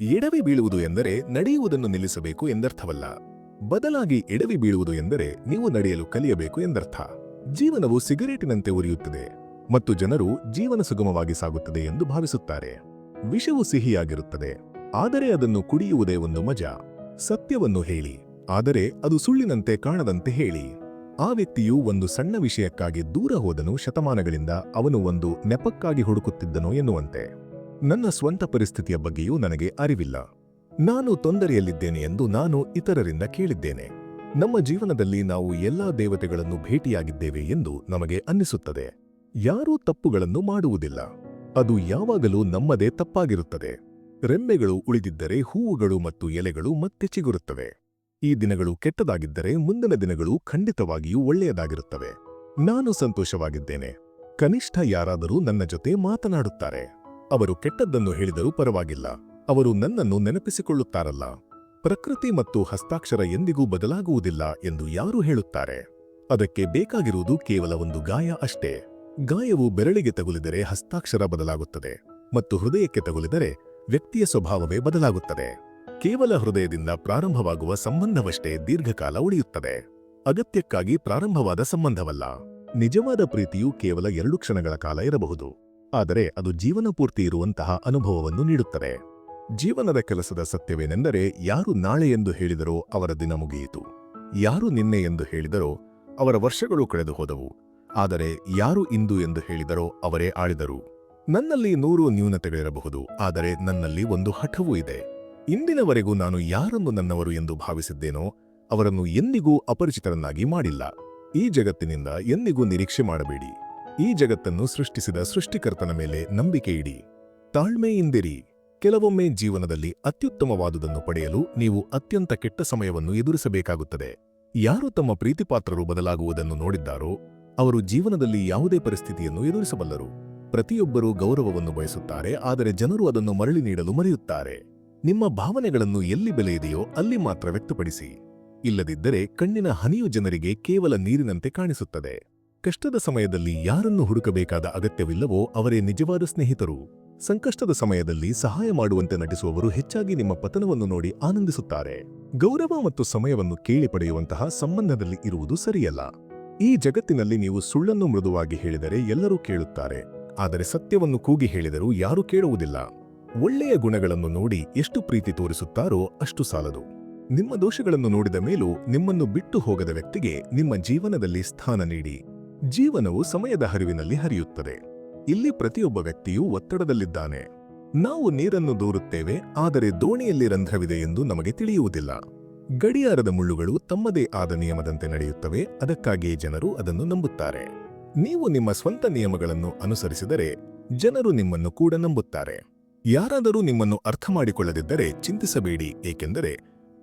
ಎಡವಿ ಬೀಳುವುದು ಎಂದರೆ ನಡೆಯುವುದನ್ನು ನಿಲ್ಲಿಸಬೇಕು ಎಂದರ್ಥವಲ್ಲ. ಬದಲಾಗಿ ಎಡವಿ ಬೀಳುವುದು ಎಂದರೆ ನೀವು ನಡೆಯಲು ಕಲಿಯಬೇಕು ಎಂದರ್ಥ. ಜೀವನವು ಸಿಗರೇಟಿನಂತೆ ಉರಿಯುತ್ತದೆ ಮತ್ತು ಜನರು ಜೀವನ ಸುಗಮವಾಗಿ ಸಾಗುತ್ತದೆ ಎಂದು ಭಾವಿಸುತ್ತಾರೆ. ವಿಷವು ಸಿಹಿಯಾಗಿರುತ್ತದೆ, ಆದರೆ ಅದನ್ನು ಕುಡಿಯುವುದೇ ಒಂದು ಮಜಾ. ಸತ್ಯವನ್ನು ಹೇಳಿ, ಆದರೆ ಅದು ಸುಳ್ಳಿನಂತೆ ಕಾಣದಂತೆ ಹೇಳಿ. ಆ ವ್ಯಕ್ತಿಯು ಒಂದು ಸಣ್ಣ ವಿಷಯಕ್ಕಾಗಿ ದೂರ ಹೋದನು, ಶತಮಾನಗಳಿಂದ ಅವನು ಒಂದು ನೆಪಕ್ಕಾಗಿ ಹುಡುಕುತ್ತಿದ್ದನೋ ಎನ್ನುವಂತೆ. ನನ್ನ ಸ್ವಂತ ಪರಿಸ್ಥಿತಿಯ ಬಗ್ಗೆಯೂ ನನಗೆ ಅರಿವಿಲ್ಲ. ನಾನು ತೊಂದರೆಯಲ್ಲಿದ್ದೇನೆ ಎಂದು ನಾನು ಇತರರಿಂದ ಕೇಳಿದ್ದೇನೆ. ನಮ್ಮ ಜೀವನದಲ್ಲಿ ನಾವು ಎಲ್ಲಾ ದೇವತೆಗಳನ್ನು ಭೇಟಿಯಾಗಿದ್ದೇವೆ ಎಂದು ನಮಗೆ ಅನ್ನಿಸುತ್ತದೆ. ಯಾರೂ ತಪ್ಪುಗಳನ್ನು ಮಾಡುವುದಿಲ್ಲ. ಅದು ಯಾವಾಗಲೂ ನಮ್ಮದೇ ತಪ್ಪಾಗಿರುತ್ತದೆ. ರೆಂಬೆಗಳು ಉಳಿದಿದ್ದರೆ ಹೂವುಗಳು ಮತ್ತು ಎಲೆಗಳು ಮತ್ತೆ ಚಿಗುರುತ್ತವೆ. ಈ ದಿನಗಳು ಕೆಟ್ಟದಾಗಿದ್ದರೆ ಮುಂದಿನ ದಿನಗಳು ಖಂಡಿತವಾಗಿಯೂ ಒಳ್ಳೆಯದಾಗಿರುತ್ತವೆ. ನಾನು ಸಂತೋಷವಾಗಿದ್ದೇನೆ. ಕನಿಷ್ಠ ಯಾರಾದರೂ ನನ್ನ ಜೊತೆ ಮಾತನಾಡುತ್ತಾರೆ. ಅವರು ಕೆಟ್ಟದ್ದನ್ನು ಹೇಳಿದರೂ ಪರವಾಗಿಲ್ಲ, ಅವರು ನನ್ನನ್ನು ನೆನಪಿಸಿಕೊಳ್ಳುತ್ತಾರಲ್ಲ. ಪ್ರಕೃತಿ ಮತ್ತು ಹಸ್ತಾಕ್ಷರ ಎಂದಿಗೂ ಬದಲಾಗುವುದಿಲ್ಲ ಎಂದು ಯಾರು ಹೇಳುತ್ತಾರೆ? ಅದಕ್ಕೆ ಬೇಕಾಗಿರುವುದು ಕೇವಲ ಒಂದು ಗಾಯ ಅಷ್ಟೇ. ಗಾಯವು ಬೆರಳಿಗೆ ತಗುಲಿದರೆ ಹಸ್ತಾಕ್ಷರ ಬದಲಾಗುತ್ತದೆ ಮತ್ತು ಹೃದಯಕ್ಕೆ ತಗುಲಿದರೆ ವ್ಯಕ್ತಿಯ ಸ್ವಭಾವವೇ ಬದಲಾಗುತ್ತದೆ. ಕೇವಲ ಹೃದಯದಿಂದ ಪ್ರಾರಂಭವಾಗುವ ಸಂಬಂಧವಷ್ಟೇ ದೀರ್ಘಕಾಲ ಉಳಿಯುತ್ತದೆ. ಅಗತ್ಯಕ್ಕಾಗಿ ಪ್ರಾರಂಭವಾದ ಸಂಬಂಧವಲ್ಲ. ನಿಜವಾದ ಪ್ರೀತಿಯು ಕೇವಲ 2 ಕ್ಷಣಗಳ ಕಾಲ ಇರಬಹುದು, ಆದರೆ ಅದು ಜೀವನ ಪೂರ್ತಿ ಇರುವಂತಹ ಅನುಭವವನ್ನು ನೀಡುತ್ತದೆ. ಜೀವನದ ಕೆಲಸದ ಸತ್ಯವೇನೆಂದರೆ, ಯಾರು ನಾಳೆ ಎಂದು ಹೇಳಿದರೋ ಅವರ ದಿನ ಮುಗಿಯಿತು. ಯಾರು ನಿನ್ನೆ ಎಂದು ಹೇಳಿದರೋ ಅವರ ವರ್ಷಗಳು ಕಳೆದು ಹೋದವು. ಆದರೆ ಯಾರು ಇಂದು ಎಂದು ಹೇಳಿದರೋ ಅವರೇ ಆಳಿದರು. ನನ್ನಲ್ಲಿ 100 ನ್ಯೂನತೆಗಳಿರಬಹುದು, ಆದರೆ ನನ್ನಲ್ಲಿ ಒಂದು ಹಠವೂ ಇದೆ. ಇಂದಿನವರೆಗೂ ನಾನು ಯಾರನ್ನು ನನ್ನವರು ಎಂದು ಭಾವಿಸಿದ್ದೇನೋ ಅವರನ್ನು ಎಂದಿಗೂ ಅಪರಿಚಿತರನ್ನಾಗಿ ಮಾಡಿಲ್ಲ. ಈ ಜಗತ್ತಿನಿಂದ ಎಂದಿಗೂ ನಿರೀಕ್ಷೆ ಮಾಡಬೇಡಿ. ಈ ಜಗತ್ತನ್ನು ಸೃಷ್ಟಿಸಿದ ಸೃಷ್ಟಿಕರ್ತನ ಮೇಲೆ ನಂಬಿಕೆ ಇಡಿ. ತಾಳ್ಮೆಯಿಂದಿರಿ. ಕೆಲವೊಮ್ಮೆ ಜೀವನದಲ್ಲಿ ಅತ್ಯುತ್ತಮವಾದುದನ್ನು ಪಡೆಯಲು ನೀವು ಅತ್ಯಂತ ಕೆಟ್ಟ ಸಮಯವನ್ನು ಎದುರಿಸಬೇಕಾಗುತ್ತದೆ. ಯಾರು ತಮ್ಮ ಪ್ರೀತಿಪಾತ್ರರು ಬದಲಾಗುವುದನ್ನು ನೋಡಿದ್ದಾರೋ ಅವರು ಜೀವನದಲ್ಲಿ ಯಾವುದೇ ಪರಿಸ್ಥಿತಿಯನ್ನು ಎದುರಿಸಬಲ್ಲರು. ಪ್ರತಿಯೊಬ್ಬರೂ ಗೌರವವನ್ನು ಬಯಸುತ್ತಾರೆ, ಆದರೆ ಜನರು ಅದನ್ನು ಮರಳಿ ನೀಡಲು ಮರೆಯುತ್ತಾರೆ. ನಿಮ್ಮ ಭಾವನೆಗಳನ್ನು ಎಲ್ಲಿ ಬೆಲೆ ಇದೆಯೋ ಅಲ್ಲಿ ಮಾತ್ರ ವ್ಯಕ್ತಪಡಿಸಿ. ಇಲ್ಲದಿದ್ದರೆ ಕಣ್ಣಿನ ಹನಿಯು ಜನರಿಗೆ ಕೇವಲ ನೀರಿನಂತೆ ಕಾಣಿಸುತ್ತದೆ. ಕಷ್ಟದ ಸಮಯದಲ್ಲಿ ಯಾರನ್ನು ಹುಡುಕಬೇಕಾದ ಅಗತ್ಯವಿಲ್ಲವೋ ಅವರೇ ನಿಜವಾದ ಸ್ನೇಹಿತರು. ಸಂಕಷ್ಟದ ಸಮಯದಲ್ಲಿ ಸಹಾಯ ಮಾಡುವಂತೆ ನಟಿಸುವವರು ಹೆಚ್ಚಾಗಿ ನಿಮ್ಮ ಪತನವನ್ನು ನೋಡಿ ಆನಂದಿಸುತ್ತಾರೆ. ಗೌರವ ಮತ್ತು ಸಮಯವನ್ನು ಕೇಳಿ ಪಡೆಯುವಂತಹ ಸಂಬಂಧದಲ್ಲಿ ಇರುವುದು ಸರಿಯಲ್ಲ. ಈ ಜಗತ್ತಿನಲ್ಲಿ ನೀವು ಸುಳ್ಳನ್ನು ಮೃದುವಾಗಿ ಹೇಳಿದರೆ ಎಲ್ಲರೂ ಕೇಳುತ್ತಾರೆ, ಆದರೆ ಸತ್ಯವನ್ನು ಕೂಗಿ ಹೇಳಿದರೂ ಯಾರೂ ಕೇಳುವುದಿಲ್ಲ. ಒಳ್ಳೆಯ ಗುಣಗಳನ್ನು ನೋಡಿ ಎಷ್ಟು ಪ್ರೀತಿ ತೋರಿಸುತ್ತಾರೋ ಅಷ್ಟು ಸಾಲದು. ನಿಮ್ಮ ದೋಷಗಳನ್ನು ನೋಡಿದ ಮೇಲೂ ನಿಮ್ಮನ್ನು ಬಿಟ್ಟು ಹೋಗದ ವ್ಯಕ್ತಿಗೆ ನಿಮ್ಮ ಜೀವನದಲ್ಲಿ ಸ್ಥಾನ ನೀಡಿ. ಜೀವನವು ಸಮಯದ ಹರಿವಿನಲ್ಲಿ ಹರಿಯುತ್ತದೆ. ಇಲ್ಲಿ ಪ್ರತಿಯೊಬ್ಬ ವ್ಯಕ್ತಿಯೂ ಒತ್ತಡದಲ್ಲಿದ್ದಾನೆ. ನಾವು ನೀರನ್ನು ದೂರುತ್ತೇವೆ, ಆದರೆ ದೋಣಿಯಲ್ಲಿ ರಂಧ್ರವಿದೆ ಎಂದು ನಮಗೆ ತಿಳಿಯುವುದಿಲ್ಲ. ಗಡಿಯಾರದ ಮುಳ್ಳುಗಳು ತಮ್ಮದೇ ಆದ ನಿಯಮದಂತೆ ನಡೆಯುತ್ತವೆ, ಅದಕ್ಕಾಗಿಯೇ ಜನರು ಅದನ್ನು ನಂಬುತ್ತಾರೆ. ನೀವು ನಿಮ್ಮ ಸ್ವಂತ ನಿಯಮಗಳನ್ನು ಅನುಸರಿಸಿದರೆ ಜನರು ನಿಮ್ಮನ್ನು ಕೂಡ ನಂಬುತ್ತಾರೆ. ಯಾರಾದರೂ ನಿಮ್ಮನ್ನು ಅರ್ಥ ಮಾಡಿಕೊಳ್ಳದಿದ್ದರೆ ಚಿಂತಿಸಬೇಡಿ, ಏಕೆಂದರೆ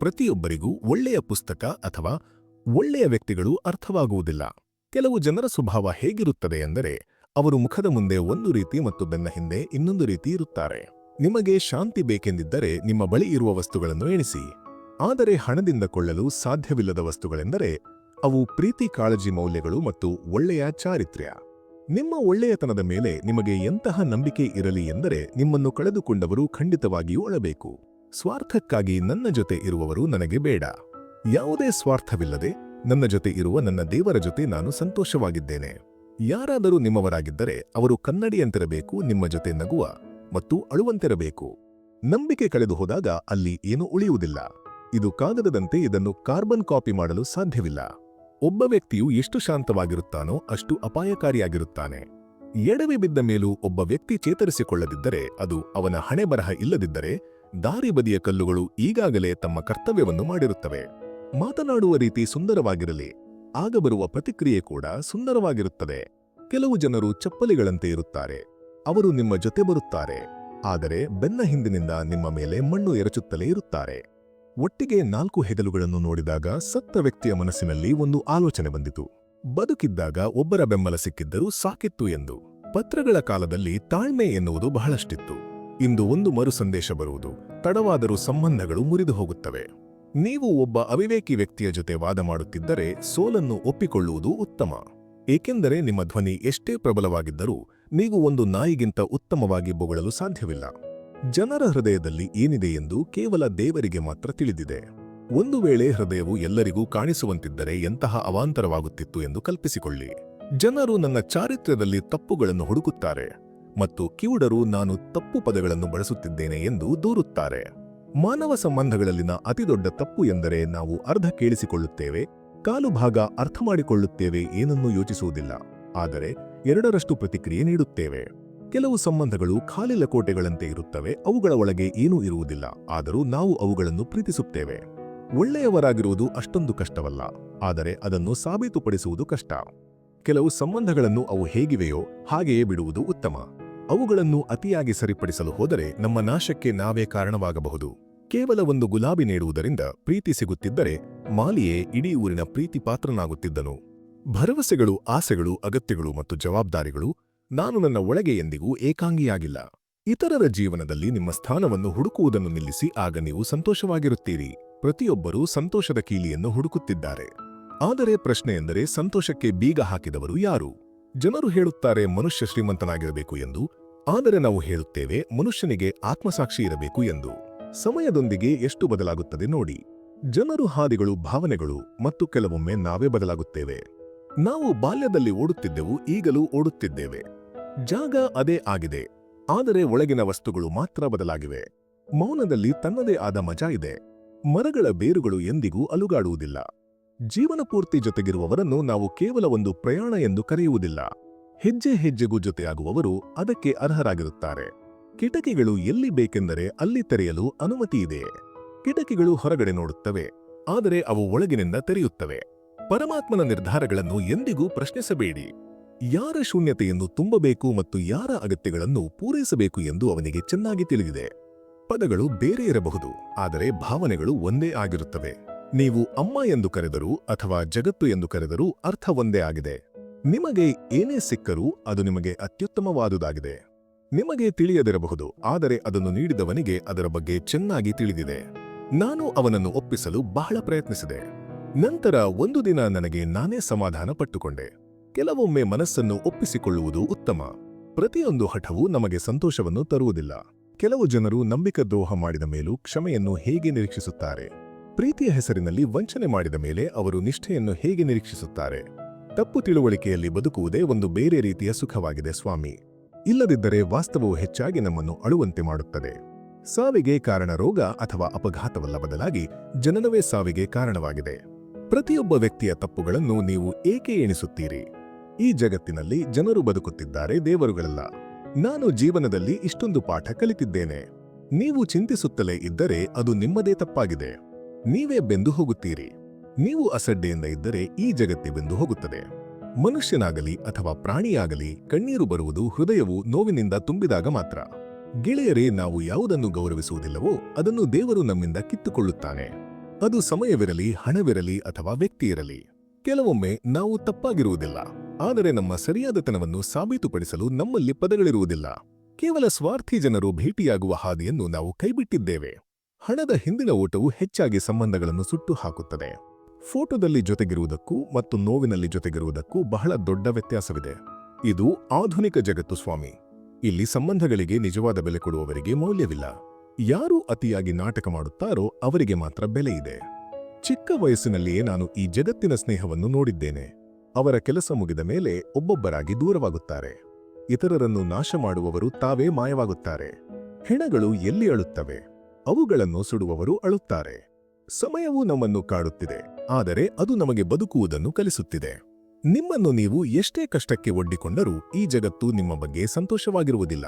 ಪ್ರತಿಯೊಬ್ಬರಿಗೂ ಒಳ್ಳೆಯ ಪುಸ್ತಕ ಅಥವಾ ಒಳ್ಳೆಯ ವ್ಯಕ್ತಿಗಳು ಅರ್ಥವಾಗುವುದಿಲ್ಲ. ಕೆಲವು ಜನರ ಸ್ವಭಾವ ಹೇಗಿರುತ್ತದೆ ಎಂದರೆ ಅವರು ಮುಖದ ಮುಂದೆ ಒಂದು ರೀತಿ ಮತ್ತು ಬೆನ್ನ ಹಿಂದೆ ಇನ್ನೊಂದು ರೀತಿ ಇರುತ್ತಾರೆ. ನಿಮಗೆ ಶಾಂತಿ ಬೇಕೆಂದಿದ್ದರೆ ನಿಮ್ಮ ಬಳಿ ಇರುವ ವಸ್ತುಗಳನ್ನು ಎಣಿಸಿ. ಆದರೆ ಹಣದಿಂದ ಕೊಳ್ಳಲು ಸಾಧ್ಯವಿಲ್ಲದ ವಸ್ತುಗಳೆಂದರೆ ಅವು ಪ್ರೀತಿ, ಕಾಳಜಿ, ಮೌಲ್ಯಗಳು ಮತ್ತು ಒಳ್ಳೆಯ ಚಾರಿತ್ರ್ಯ. ನಿಮ್ಮ ಒಳ್ಳೆಯತನದ ಮೇಲೆ ನಿಮಗೆ ಎಂತಹ ನಂಬಿಕೆ ಇರಲಿ ಎಂದರೆ ನಿಮ್ಮನ್ನು ಕಳೆದುಕೊಂಡವರು ಖಂಡಿತವಾಗಿಯೂ ಅಳಬೇಕು. ಸ್ವಾರ್ಥಕ್ಕಾಗಿ ನನ್ನ ಜೊತೆ ಇರುವವರು ನನಗೆ ಬೇಡ. ಯಾವುದೇ ಸ್ವಾರ್ಥವಿಲ್ಲದೆ ನನ್ನ ಜೊತೆ ಇರುವ ನನ್ನ ದೇವರ ಜೊತೆ ನಾನು ಸಂತೋಷವಾಗಿದ್ದೇನೆ. ಯಾರಾದರೂ ನಿಮ್ಮವರಾಗಿದ್ದರೆ ಅವರು ಕನ್ನಡಿಯಂತಿರಬೇಕು, ನಿಮ್ಮ ಜೊತೆ ನಗುವ ಮತ್ತು ಅಳುವಂತಿರಬೇಕು. ನಂಬಿಕೆ ಕಳೆದು ಹೋದಾಗ ಅಲ್ಲಿ ಏನೂ ಉಳಿಯುವುದಿಲ್ಲ. ಇದು ಕಾಗದದಂತೆ, ಇದನ್ನು ಕಾರ್ಬನ್ ಕಾಪಿ ಮಾಡಲು ಸಾಧ್ಯವಿಲ್ಲ. ಒಬ್ಬ ವ್ಯಕ್ತಿಯು ಎಷ್ಟು ಶಾಂತವಾಗಿರುತ್ತಾನೋ ಅಷ್ಟು ಅಪಾಯಕಾರಿಯಾಗಿರುತ್ತಾನೆ. ಎಡವಿ ಬಿದ್ದ ಮೇಲೂ ಒಬ್ಬ ವ್ಯಕ್ತಿ ಚೇತರಿಸಿಕೊಳ್ಳದಿದ್ದರೆ, ಅದು ಅವನ ಹಣೆಬರಹ ಇಲ್ಲದಿದ್ದರೆ, ದಾರಿ ಬದಿಯ ಕಲ್ಲುಗಳು ಈಗಾಗಲೇ ತಮ್ಮ ಕರ್ತವ್ಯವನ್ನು ಮಾಡಿರುತ್ತವೆ. ಮಾತನಾಡುವ ರೀತಿ ಸುಂದರವಾಗಿರಲಿ, ಆಗ ಬರುವ ಪ್ರತಿಕ್ರಿಯೆ ಕೂಡ ಸುಂದರವಾಗಿರುತ್ತದೆ. ಕೆಲವು ಜನರು ಚಪ್ಪಲಿಗಳಂತೆ ಇರುತ್ತಾರೆ. ಅವರು ನಿಮ್ಮ ಜೊತೆ ಬರುತ್ತಾರೆ, ಆದರೆ ಬೆನ್ನ ಹಿಂದಿನಿಂದ ನಿಮ್ಮ ಮೇಲೆ ಮಣ್ಣು ಎರಚುತ್ತಲೇ ಇರುತ್ತಾರೆ. ಒಟ್ಟಿಗೆ 4 ಹೆಗಲುಗಳನ್ನು ನೋಡಿದಾಗ ಸತ್ತ ವ್ಯಕ್ತಿಯ ಮನಸ್ಸಿನಲ್ಲಿ ಒಂದು ಆಲೋಚನೆ ಬಂದಿತು. ಬದುಕಿದ್ದಾಗ ಒಬ್ಬರ ಬೆಂಬಲ ಸಿಕ್ಕಿದ್ದರೂ ಸಾಕಿತ್ತು ಎಂದು. ಪತ್ರಗಳ ಕಾಲದಲ್ಲಿ ತಾಳ್ಮೆ ಎನ್ನುವುದು ಬಹಳಷ್ಟಿತ್ತು. ಇಂದು ಒಂದು ಮರು ಸಂದೇಶ ಬರುವುದು, ತಡವಾದರೂ ಸಂಬಂಧಗಳು ಮುರಿದು ಹೋಗುತ್ತವೆ. ನೀವು ಒಬ್ಬ ಅವಿವೇಕಿ ವ್ಯಕ್ತಿಯ ಜೊತೆ ವಾದ ಮಾಡುತ್ತಿದ್ದರೆ ಸೋಲನ್ನು ಒಪ್ಪಿಕೊಳ್ಳುವುದು ಉತ್ತಮ. ಏಕೆಂದರೆ ನಿಮ್ಮ ಧ್ವನಿ ಎಷ್ಟೇ ಪ್ರಬಲವಾಗಿದ್ದರೂ ನೀವು ಒಂದು ನಾಯಿಗಿಂತ ಉತ್ತಮವಾಗಿ ಬೊಗಳಲು ಸಾಧ್ಯವಿಲ್ಲ. ಜನರ ಹೃದಯದಲ್ಲಿ ಏನಿದೆ ಎಂದು ಕೇವಲ ದೇವರಿಗೆ ಮಾತ್ರ ತಿಳಿದಿದೆ. ಒಂದು ವೇಳೆ ಹೃದಯವು ಎಲ್ಲರಿಗೂ ಕಾಣಿಸುವಂತಿದ್ದರೆ ಎಂತಹ ಅವಾಂತರವಾಗುತ್ತಿತ್ತು ಎಂದು ಕಲ್ಪಿಸಿಕೊಳ್ಳಿ. ಜನರು ನನ್ನ ಚಾರಿತ್ರ್ಯದಲ್ಲಿ ತಪ್ಪುಗಳನ್ನು ಹುಡುಕುತ್ತಾರೆ ಮತ್ತು ಕಿವುಡರು ನಾನು ತಪ್ಪು ಪದಗಳನ್ನು ಬಳಸುತ್ತಿದ್ದೇನೆ ಎಂದು ದೂರುತ್ತಾರೆ. ಮಾನವ ಸಂಬಂಧಗಳಲ್ಲಿನ ಅತಿದೊಡ್ಡ ತಪ್ಪು ಎಂದರೆ ನಾವು ಅರ್ಧ ಕೇಳಿಸಿಕೊಳ್ಳುತ್ತೇವೆ, ಕಾಲು ಭಾಗ ಅರ್ಥ ಮಾಡಿಕೊಳ್ಳುತ್ತೇವೆ, ಏನನ್ನೂ ಯೋಚಿಸುವುದಿಲ್ಲ, ಆದರೆ 2ರಷ್ಟು ಪ್ರತಿಕ್ರಿಯೆ ನೀಡುತ್ತೇವೆ. ಕೆಲವು ಸಂಬಂಧಗಳು ಖಾಲಿ ಲಕೋಟೆಗಳಂತೆ ಇರುತ್ತವೆ, ಅವುಗಳ ಒಳಗೆ ಏನೂ ಇರುವುದಿಲ್ಲ, ಆದರೂ ನಾವು ಅವುಗಳನ್ನು ಪ್ರೀತಿಸುತ್ತೇವೆ. ಒಳ್ಳೆಯವರಾಗಿರುವುದು ಅಷ್ಟೊಂದು ಕಷ್ಟವಲ್ಲ, ಆದರೆ ಅದನ್ನು ಸಾಬೀತುಪಡಿಸುವುದು ಕಷ್ಟ. ಕೆಲವು ಸಂಬಂಧಗಳನ್ನು ಅವು ಹೇಗಿವೆಯೋ ಹಾಗೆಯೇ ಬಿಡುವುದು ಉತ್ತಮ. ಅವುಗಳನ್ನು ಅತಿಯಾಗಿ ಸರಿಪಡಿಸಲು ಹೋದರೆ ನಮ್ಮ ನಾಶಕ್ಕೆ ನಾವೇ ಕಾರಣವಾಗಬಹುದು. ಕೇವಲ ಒಂದು ಗುಲಾಬಿ ನೀಡುವುದರಿಂದ ಪ್ರೀತಿ ಸಿಗುತ್ತಿದ್ದರೆ ಮಾಲಿಯೇ ಇಡೀ ಊರಿನ ಪ್ರೀತಿ ಪಾತ್ರನಾಗುತ್ತಿದ್ದನು. ಭರವಸೆಗಳು, ಆಸೆಗಳು, ಅಗತ್ಯಗಳು ಮತ್ತು ಜವಾಬ್ದಾರಿಗಳು. ನಾನು ನನ್ನ ಒಳಗೆ ಎಂದಿಗೂ ಏಕಾಂಗಿಯಾಗಿಲ್ಲ. ಇತರರ ಜೀವನದಲ್ಲಿ ನಿಮ್ಮ ಸ್ಥಾನವನ್ನು ಹುಡುಕುವುದನ್ನು ನಿಲ್ಲಿಸಿ, ಆಗ ನೀವು ಸಂತೋಷವಾಗಿರುತ್ತೀರಿ. ಪ್ರತಿಯೊಬ್ಬರೂ ಸಂತೋಷದ ಕೀಲಿಯನ್ನು ಹುಡುಕುತ್ತಿದ್ದಾರೆ. ಆದರೆ ಪ್ರಶ್ನೆಯೆಂದರೆ ಸಂತೋಷಕ್ಕೆ ಬೀಗ ಹಾಕಿದವರು ಯಾರು? ಜನರು ಹೇಳುತ್ತಾರೆ ಮನುಷ್ಯ ಶ್ರೀಮಂತನಾಗಿರಬೇಕು ಎಂದು, ಆದರೆ ನಾವು ಹೇಳುತ್ತೇವೆ ಮನುಷ್ಯನಿಗೆ ಆತ್ಮಸಾಕ್ಷಿ ಇರಬೇಕು ಎಂದು. ಸಮಯದೊಂದಿಗೆ ಎಷ್ಟು ಬದಲಾಗುತ್ತದೆ ನೋಡಿ. ಜನರು, ಹಾದಿಗಳು, ಭಾವನೆಗಳು ಮತ್ತು ಕೆಲವೊಮ್ಮೆ ನಾವೇ ಬದಲಾಗುತ್ತೇವೆ. ನಾವು ಬಾಲ್ಯದಲ್ಲಿ ಓಡುತ್ತಿದ್ದೆವು, ಈಗಲೂ ಓಡುತ್ತಿದ್ದೇವೆ. ಜಾಗ ಅದೇ ಆಗಿದೆ, ಆದರೆ ಒಳಗಿನ ವಸ್ತುಗಳು ಮಾತ್ರ ಬದಲಾಗಿವೆ. ಮೌನದಲ್ಲಿ ತನ್ನದೇ ಆದ ಮಜಾ ಇದೆ. ಮರಗಳ ಬೇರುಗಳು ಎಂದಿಗೂ ಅಲುಗಾಡುವುದಿಲ್ಲ. ಜೀವನಪೂರ್ತಿ ಜೊತೆಗಿರುವವರನ್ನು ನಾವು ಕೇವಲ ಒಂದು ಪ್ರಯಾಣ ಎಂದು ಕರೆಯುವುದಿಲ್ಲ. ಹೆಜ್ಜೆ ಹೆಜ್ಜೆಗೂ ಜೊತೆಯಾಗುವವರು ಅದಕ್ಕೆ ಅರ್ಹರಾಗಿರುತ್ತಾರೆ. ಕಿಟಕಿಗಳು ಎಲ್ಲಿ ಬೇಕೆಂದರೆ ಅಲ್ಲಿ ತೆರೆಯಲು ಅನುಮತಿಯಿದೆ. ಕಿಟಕಿಗಳು ಹೊರಗಡೆ ನೋಡುತ್ತವೆ, ಆದರೆ ಅವು ಒಳಗಿನಿಂದ ತೆರೆಯುತ್ತವೆ. ಪರಮಾತ್ಮನ ನಿರ್ಧಾರಗಳನ್ನು ಎಂದಿಗೂ ಪ್ರಶ್ನಿಸಬೇಡಿ. ಯಾರ ಶೂನ್ಯತೆಯನ್ನು ತುಂಬಬೇಕು ಮತ್ತು ಯಾರ ಅಗತ್ಯಗಳನ್ನು ಪೂರೈಸಬೇಕು ಎಂದು ಅವನಿಗೆ ಚೆನ್ನಾಗಿ ತಿಳಿದಿದೆ. ಪದಗಳು ಬೇರೆ ಇರಬಹುದು, ಆದರೆ ಭಾವನೆಗಳು ಒಂದೇ ಆಗಿರುತ್ತವೆ. ನೀವು ಅಮ್ಮ ಎಂದು ಕರೆದರೂ ಅಥವಾ ಜಗತ್ತು ಎಂದು ಕರೆದರೂ ಅರ್ಥ ಒಂದೇ ಆಗಿದೆ. ನಿಮಗೆ ಏನೇ ಸಿಕ್ಕರೂ ಅದು ನಿಮಗೆ ಅತ್ಯುತ್ತಮವಾದುದಾಗಿದೆ. ನಿಮಗೆ ತಿಳಿಯದಿರಬಹುದು, ಆದರೆ ಅದನ್ನು ನೀಡಿದವನಿಗೆ ಅದರ ಬಗ್ಗೆ ಚೆನ್ನಾಗಿ ತಿಳಿದಿದೆ. ನಾನು ಅವನನ್ನು ಒಪ್ಪಿಸಲು ಬಹಳ ಪ್ರಯತ್ನಿಸಿದೆ. ನಂತರ ಒಂದು ದಿನ ನನಗೆ ನಾನೇ ಸಮಾಧಾನ ಪಟ್ಟುಕೊಂಡೆ. ಕೆಲವೊಮ್ಮೆ ಮನಸ್ಸನ್ನು ಒಪ್ಪಿಸಿಕೊಳ್ಳುವುದು ಉತ್ತಮ. ಪ್ರತಿಯೊಂದು ಹಠವೂ ನಮಗೆ ಸಂತೋಷವನ್ನು ತರುವುದಿಲ್ಲ. ಕೆಲವು ಜನರು ನಂಬಿಕೆ ದ್ರೋಹ ಮಾಡಿದ ಮೇಲೂ ಕ್ಷಮೆಯನ್ನು ಹೇಗೆ ನಿರೀಕ್ಷಿಸುತ್ತಾರೆ? ಪ್ರೀತಿಯ ಹೆಸರಿನಲ್ಲಿ ವಂಚನೆ ಮಾಡಿದ ಮೇಲೆ ಅವರು ನಿಷ್ಠೆಯನ್ನು ಹೇಗೆ ನಿರೀಕ್ಷಿಸುತ್ತಾರೆ? ತಪ್ಪು ತಿಳುವಳಿಕೆಯಲ್ಲಿ ಬದುಕುವುದೇ ಒಂದು ಬೇರೆ ರೀತಿಯ ಸುಖವಾಗಿದೆ ಸ್ವಾಮಿ. ಇಲ್ಲದಿದ್ದರೆ ವಾಸ್ತವವು ಹೆಚ್ಚಾಗಿ ನಮ್ಮನ್ನು ಅಳುವಂತೆ ಮಾಡುತ್ತದೆ. ಸಾವಿಗೆ ಕಾರಣ ರೋಗ ಅಥವಾ ಅಪಘಾತವಲ್ಲ, ಬದಲಾಗಿ ಜನನವೇ ಸಾವಿಗೆ ಕಾರಣವಾಗಿದೆ. ಪ್ರತಿಯೊಬ್ಬ ವ್ಯಕ್ತಿಯ ತಪ್ಪುಗಳನ್ನು ನೀವು ಏಕೆ ಎಣಿಸುತ್ತೀರಿ? ಈ ಜಗತ್ತಿನಲ್ಲಿ ಜನರು ಬದುಕುತ್ತಿದ್ದಾರೆ, ದೇವರುಗಳಲ್ಲ. ನಾನು ಜೀವನದಲ್ಲಿ ಇಷ್ಟೊಂದು ಪಾಠ ಕಲಿತಿದ್ದೇನೆ. ನೀವು ಚಿಂತಿಸುತ್ತಲೇ ಇದ್ದರೆ ಅದು ನಿಮ್ಮದೇ ತಪ್ಪಾಗಿದೆ. ನೀವೇ ಬೆಂದು ಹೋಗುತ್ತೀರಿ. ನೀವು ಅಸಡ್ಡೆಯಿಂದ ಇದ್ದರೆ ಈ ಜಗತ್ತೇ ಬೆಂದು ಹೋಗುತ್ತದೆ. ಮನುಷ್ಯನಾಗಲಿ ಅಥವಾ ಪ್ರಾಣಿಯಾಗಲಿ ಕಣ್ಣೀರು ಬರುವುದು ಹೃದಯವು ನೋವಿನಿಂದ ತುಂಬಿದಾಗ ಮಾತ್ರ. ಗೆಳೆಯರೇ, ನಾವು ಯಾವುದನ್ನು ಗೌರವಿಸುವುದಿಲ್ಲವೋ ಅದನ್ನು ದೇವರು ನಮ್ಮಿಂದ ಕಿತ್ತುಕೊಳ್ಳುತ್ತಾನೆ. ಅದು ಸಮಯವಿರಲಿ, ಹಣವಿರಲಿ ಅಥವಾ ವ್ಯಕ್ತಿಯಿರಲಿ. ಕೆಲವೊಮ್ಮೆ ನಾವು ತಪ್ಪಾಗಿರುವುದಿಲ್ಲ, ಆದರೆ ನಮ್ಮ ಸರಿಯಾದತನವನ್ನು ಸಾಬೀತುಪಡಿಸಲು ನಮ್ಮಲ್ಲಿ ಪದಗಳಿರುವುದಿಲ್ಲ. ಕೇವಲ ಸ್ವಾರ್ಥಿ ಜನರು ಭೇಟಿಯಾಗುವ ಹಾದಿಯನ್ನು ನಾವು ಕೈಬಿಟ್ಟಿದ್ದೇವೆ. ಹಣದ ಹಿಂದಿನ ಓಟವು ಹೆಚ್ಚಾಗಿ ಸಂಬಂಧಗಳನ್ನು ಸುಟ್ಟು ಹಾಕುತ್ತದೆ. ಫೋಟೋದಲ್ಲಿ ಜೊತೆಗಿರುವುದಕ್ಕೂ ಮತ್ತು ನೋವಿನಲ್ಲಿ ಜೊತೆಗಿರುವುದಕ್ಕೂ ಬಹಳ ದೊಡ್ಡ ವ್ಯತ್ಯಾಸವಿದೆ. ಇದು ಆಧುನಿಕ ಜಗತ್ತು ಸ್ವಾಮಿ. ಇಲ್ಲಿ ಸಂಬಂಧಗಳಿಗೆ ನಿಜವಾದ ಬೆಲೆ ಕೊಡುವವರಿಗೆ ಮೌಲ್ಯವಿಲ್ಲ. ಯಾರು ಅತಿಯಾಗಿ ನಾಟಕ ಮಾಡುತ್ತಾರೋ ಅವರಿಗೆ ಮಾತ್ರ ಬೆಲೆ ಇದೆ. ಚಿಕ್ಕ ವಯಸ್ಸಿನಲ್ಲಿಯೇ ನಾನು ಈ ಜಗತ್ತಿನ ಸ್ನೇಹವನ್ನು ನೋಡಿದ್ದೇನೆ. ಅವರ ಕೆಲಸ ಮುಗಿದ ಮೇಲೆ ಒಬ್ಬೊಬ್ಬರಾಗಿ ದೂರವಾಗುತ್ತಾರೆ. ಇತರರನ್ನು ನಾಶ ಮಾಡುವವರು ತಾವೇ ಮಾಯವಾಗುತ್ತಾರೆ. ಹೆಣಗಳು ಎಲ್ಲಿ ಅಳುತ್ತವೆ, ಅವುಗಳನ್ನು ಸುಡುವವರು ಅಳುತ್ತಾರೆ. ಸಮಯವು ನಮ್ಮನ್ನು ಕಾಡುತ್ತಿದೆ, ಆದರೆ ಅದು ನಮಗೆ ಬದುಕುವುದನ್ನು ಕಲಿಸುತ್ತಿದೆ. ನಿಮ್ಮನ್ನು ನೀವು ಎಷ್ಟೇ ಕಷ್ಟಕ್ಕೆ ಒಡ್ಡಿಕೊಂಡರೂ ಈ ಜಗತ್ತು ನಿಮ್ಮ ಬಗ್ಗೆ ಸಂತೋಷವಾಗಿರುವುದಿಲ್ಲ.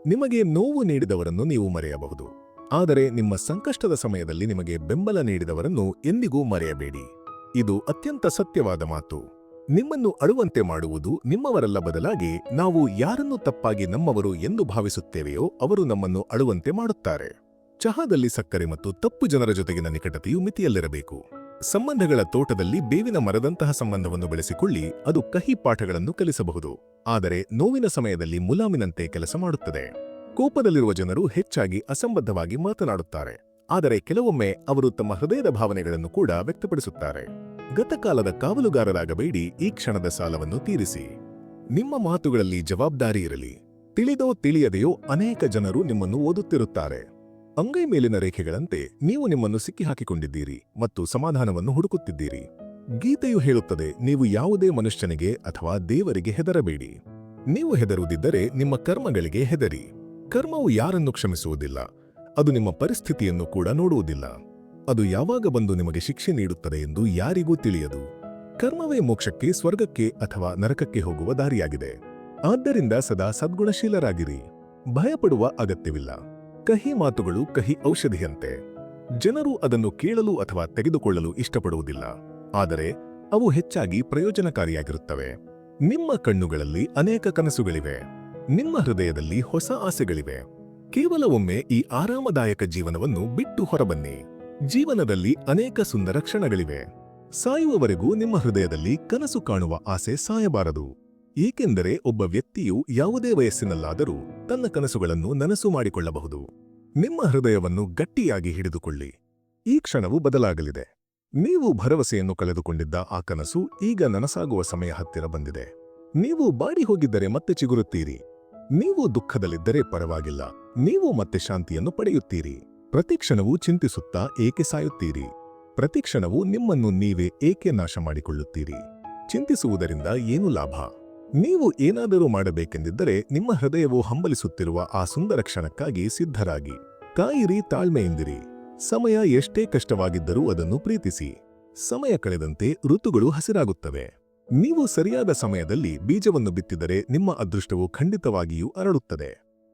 ನಿಮಗೆ ನೋವು ನೀಡಿದವರನ್ನು ನೀವು ಮರೆಯಬಹುದು, ಆದರೆ ನಿಮ್ಮ ಸಂಕಷ್ಟದ ಸಮಯದಲ್ಲಿ ನಿಮಗೆ ಬೆಂಬಲ ನೀಡಿದವರನ್ನು ಎಂದಿಗೂ ಮರೆಯಬೇಡಿ. ಇದು ಅತ್ಯಂತ ಸತ್ಯವಾದ ಮಾತು. ನಿಮ್ಮನ್ನು ಅಳುವಂತೆ ಮಾಡುವುದು ನಿಮ್ಮವರಲ್ಲ, ಬದಲಾಗಿ ನಾವು ಯಾರನ್ನು ತಪ್ಪಾಗಿ ನಮ್ಮವರು ಎಂದು ಭಾವಿಸುತ್ತೇವೆಯೋ ಅವರು ನಮ್ಮನ್ನು ಅಳುವಂತೆ ಮಾಡುತ್ತಾರೆ. ಚಹಾದಲ್ಲಿ ಸಕ್ಕರೆ ಮತ್ತು ತಪ್ಪು ಜನರ ಜೊತೆಗಿನ ನಿಕಟತೆಯು ಮಿತಿಯಲ್ಲಿರಬೇಕು. ಸಂಬಂಧಗಳ ತೋಟದಲ್ಲಿ ಬೇವಿನ ಮರದಂತಹ ಸಂಬಂಧವನ್ನು ಬೆಳೆಸಿಕೊಳ್ಳಿ, ಅದು ಕಹಿ ಪಾಠಗಳನ್ನು ಕಲಿಸಬಹುದು, ಆದರೆ ನೋವಿನ ಸಮಯದಲ್ಲಿ ಮುಲಾಮಿನಂತೆ ಕೆಲಸ ಮಾಡುತ್ತದೆ. ಕೋಪದಲ್ಲಿರುವ ಜನರು ಹೆಚ್ಚಾಗಿ ಅಸಂಬದ್ಧವಾಗಿ ಮಾತನಾಡುತ್ತಾರೆ, ಆದರೆ ಕೆಲವೊಮ್ಮೆ ಅವರು ತಮ್ಮ ಹೃದಯದ ಭಾವನೆಗಳನ್ನು ಕೂಡ ವ್ಯಕ್ತಪಡಿಸುತ್ತಾರೆ. ಗತಕಾಲದ ಕಾವಲುಗಾರರಾಗಬೇಡಿ, ಈ ಕ್ಷಣದ ಸಾಲವನ್ನು ತೀರಿಸಿ. ನಿಮ್ಮ ಮಾತುಗಳಲ್ಲಿ ಜವಾಬ್ದಾರಿ ಇರಲಿ. ತಿಳಿದೋ ತಿಳಿಯದೆಯೋ ಅನೇಕ ಜನರು ನಿಮ್ಮನ್ನು ಓದುತ್ತಿರುತ್ತಾರೆ. ಅಂಗೈ ಮೇಲಿನ ರೇಖೆಗಳಂತೆ ನೀವು ನಿಮ್ಮನ್ನು ಸಿಕ್ಕಿಹಾಕಿಕೊಂಡಿದ್ದೀರಿ ಮತ್ತು ಸಮಾಧಾನವನ್ನು ಹುಡುಕುತ್ತಿದ್ದೀರಿ. ಗೀತೆಯು ಹೇಳುತ್ತದೆ, ನೀವು ಯಾವುದೇ ಮನುಷ್ಯನಿಗೆ ಅಥವಾ ದೇವರಿಗೆ ಹೆದರಬೇಡಿ. ನೀವು ಹೆದರುವುದಿದ್ದರೆ ನಿಮ್ಮ ಕರ್ಮಗಳಿಗೆ ಹೆದರಿ. ಕರ್ಮವು ಯಾರನ್ನು ಕ್ಷಮಿಸುವುದಿಲ್ಲ, ಅದು ನಿಮ್ಮ ಪರಿಸ್ಥಿತಿಯನ್ನು ಕೂಡ ನೋಡುವುದಿಲ್ಲ. ಅದು ಯಾವಾಗ ಬಂದು ನಿಮಗೆ ಶಿಕ್ಷೆ ನೀಡುತ್ತದೆ ಎಂದು ಯಾರಿಗೂ ತಿಳಿಯದು. ಕರ್ಮವೇ ಮೋಕ್ಷಕ್ಕೆ, ಸ್ವರ್ಗಕ್ಕೆ ಅಥವಾ ನರಕಕ್ಕೆ ಹೋಗುವ ದಾರಿಯಾಗಿದೆ. ಆದ್ದರಿಂದ ಸದಾ ಸದ್ಗುಣಶೀಲರಾಗಿರಿ. ಭಯಪಡುವ ಅಗತ್ಯವಿಲ್ಲ. ಕಹಿ ಮಾತುಗಳು ಕಹಿ ಔಷಧಿಯಂತೆ. ಜನರು ಅದನ್ನು ಕೇಳಲು ಅಥವಾ ತೆಗೆದುಕೊಳ್ಳಲು ಇಷ್ಟಪಡುವುದಿಲ್ಲ, ಆದರೆ ಅವು ಹೆಚ್ಚಾಗಿ ಪ್ರಯೋಜನಕಾರಿಯಾಗಿರುತ್ತವೆ. ನಿಮ್ಮ ಕಣ್ಣುಗಳಲ್ಲಿ ಅನೇಕ ಕನಸುಗಳಿವೆ. ನಿಮ್ಮ ಹೃದಯದಲ್ಲಿ ಹೊಸ ಆಸೆಗಳಿವೆ. ಕೇವಲ ಒಮ್ಮೆ ಈ ಆರಾಮದಾಯಕ ಜೀವನವನ್ನು ಬಿಟ್ಟು ಹೊರಬನ್ನಿ. ಜೀವನದಲ್ಲಿ ಅನೇಕ ಸುಂದರ ಕ್ಷಣಗಳಿವೆ. ಸಾಯುವವರೆಗೂ ನಿಮ್ಮ ಹೃದಯದಲ್ಲಿ ಕನಸು ಕಾಣುವ ಆಸೆ ಸಾಯಬಾರದು. ಏಕೆಂದರೆ ಒಬ್ಬ ವ್ಯಕ್ತಿಯು ಯಾವುದೇ ವಯಸ್ಸಿನಲ್ಲಾದರೂ ತನ್ನ ಕನಸುಗಳನ್ನು ನನಸು ಮಾಡಿಕೊಳ್ಳಬಹುದು. ನಿಮ್ಮ ಹೃದಯವನ್ನು ಗಟ್ಟಿಯಾಗಿ ಹಿಡಿದುಕೊಳ್ಳಿ. ಈ ಕ್ಷಣವು ಬದಲಾಗಲಿದೆ. ನೀವು ಭರವಸೆಯನ್ನು ಕಳೆದುಕೊಂಡಿದ್ದ ಆ ಕನಸು ಈಗ ನನಸಾಗುವ ಸಮಯ ಹತ್ತಿರ ಬಂದಿದೆ. ನೀವು ಬಾಡಿ ಹೋಗಿದ್ದರೆ ಮತ್ತೆ ಚಿಗುರುತ್ತೀರಿ. ನೀವು ದುಃಖದಲ್ಲಿದ್ದರೆ ಪರವಾಗಿಲ್ಲ, ನೀವು ಮತ್ತೆ ಶಾಂತಿಯನ್ನು ಪಡೆಯುತ್ತೀರಿ. ಪ್ರತಿಕ್ಷಣವೂ ಚಿಂತಿಸುತ್ತಾ ಏಕೆ ಸಾಯುತ್ತೀರಿ? ಪ್ರತಿಕ್ಷಣವೂ ನಿಮ್ಮನ್ನು ನೀವೇ ಏಕೆ ನಾಶ ಮಾಡಿಕೊಳ್ಳುತ್ತೀರಿ? ಚಿಂತಿಸುವುದರಿಂದ ಏನು ಲಾಭ? ನೀವು ಏನಾದರೂ ಮಾಡಬೇಕೆಂದಿದ್ದರೆ ನಿಮ್ಮ ಹೃದಯವು ಹಂಬಲಿಸುತ್ತಿರುವ ಆ ಸುಂದರ ಕ್ಷಣಕ್ಕಾಗಿ ಸಿದ್ಧರಾಗಿ ಕಾಯಿರಿ, ತಾಳ್ಮೆಯಿಂದಿರಿ. ಸಮಯ ಎಷ್ಟೇ ಕಷ್ಟವಾಗಿದ್ದರೂ ಅದನ್ನು ಪ್ರೀತಿಸಿ. ಸಮಯ ಕಳೆದಂತೆ ಋತುಗಳು ಹಸಿರಾಗುತ್ತವೆ. ನೀವು ಸರಿಯಾದ ಸಮಯದಲ್ಲಿ ಬೀಜವನ್ನು ಬಿತ್ತಿದರೆ ನಿಮ್ಮ ಅದೃಷ್ಟವು ಖಂಡಿತವಾಗಿಯೂ ಅರಳುತ್ತದೆ.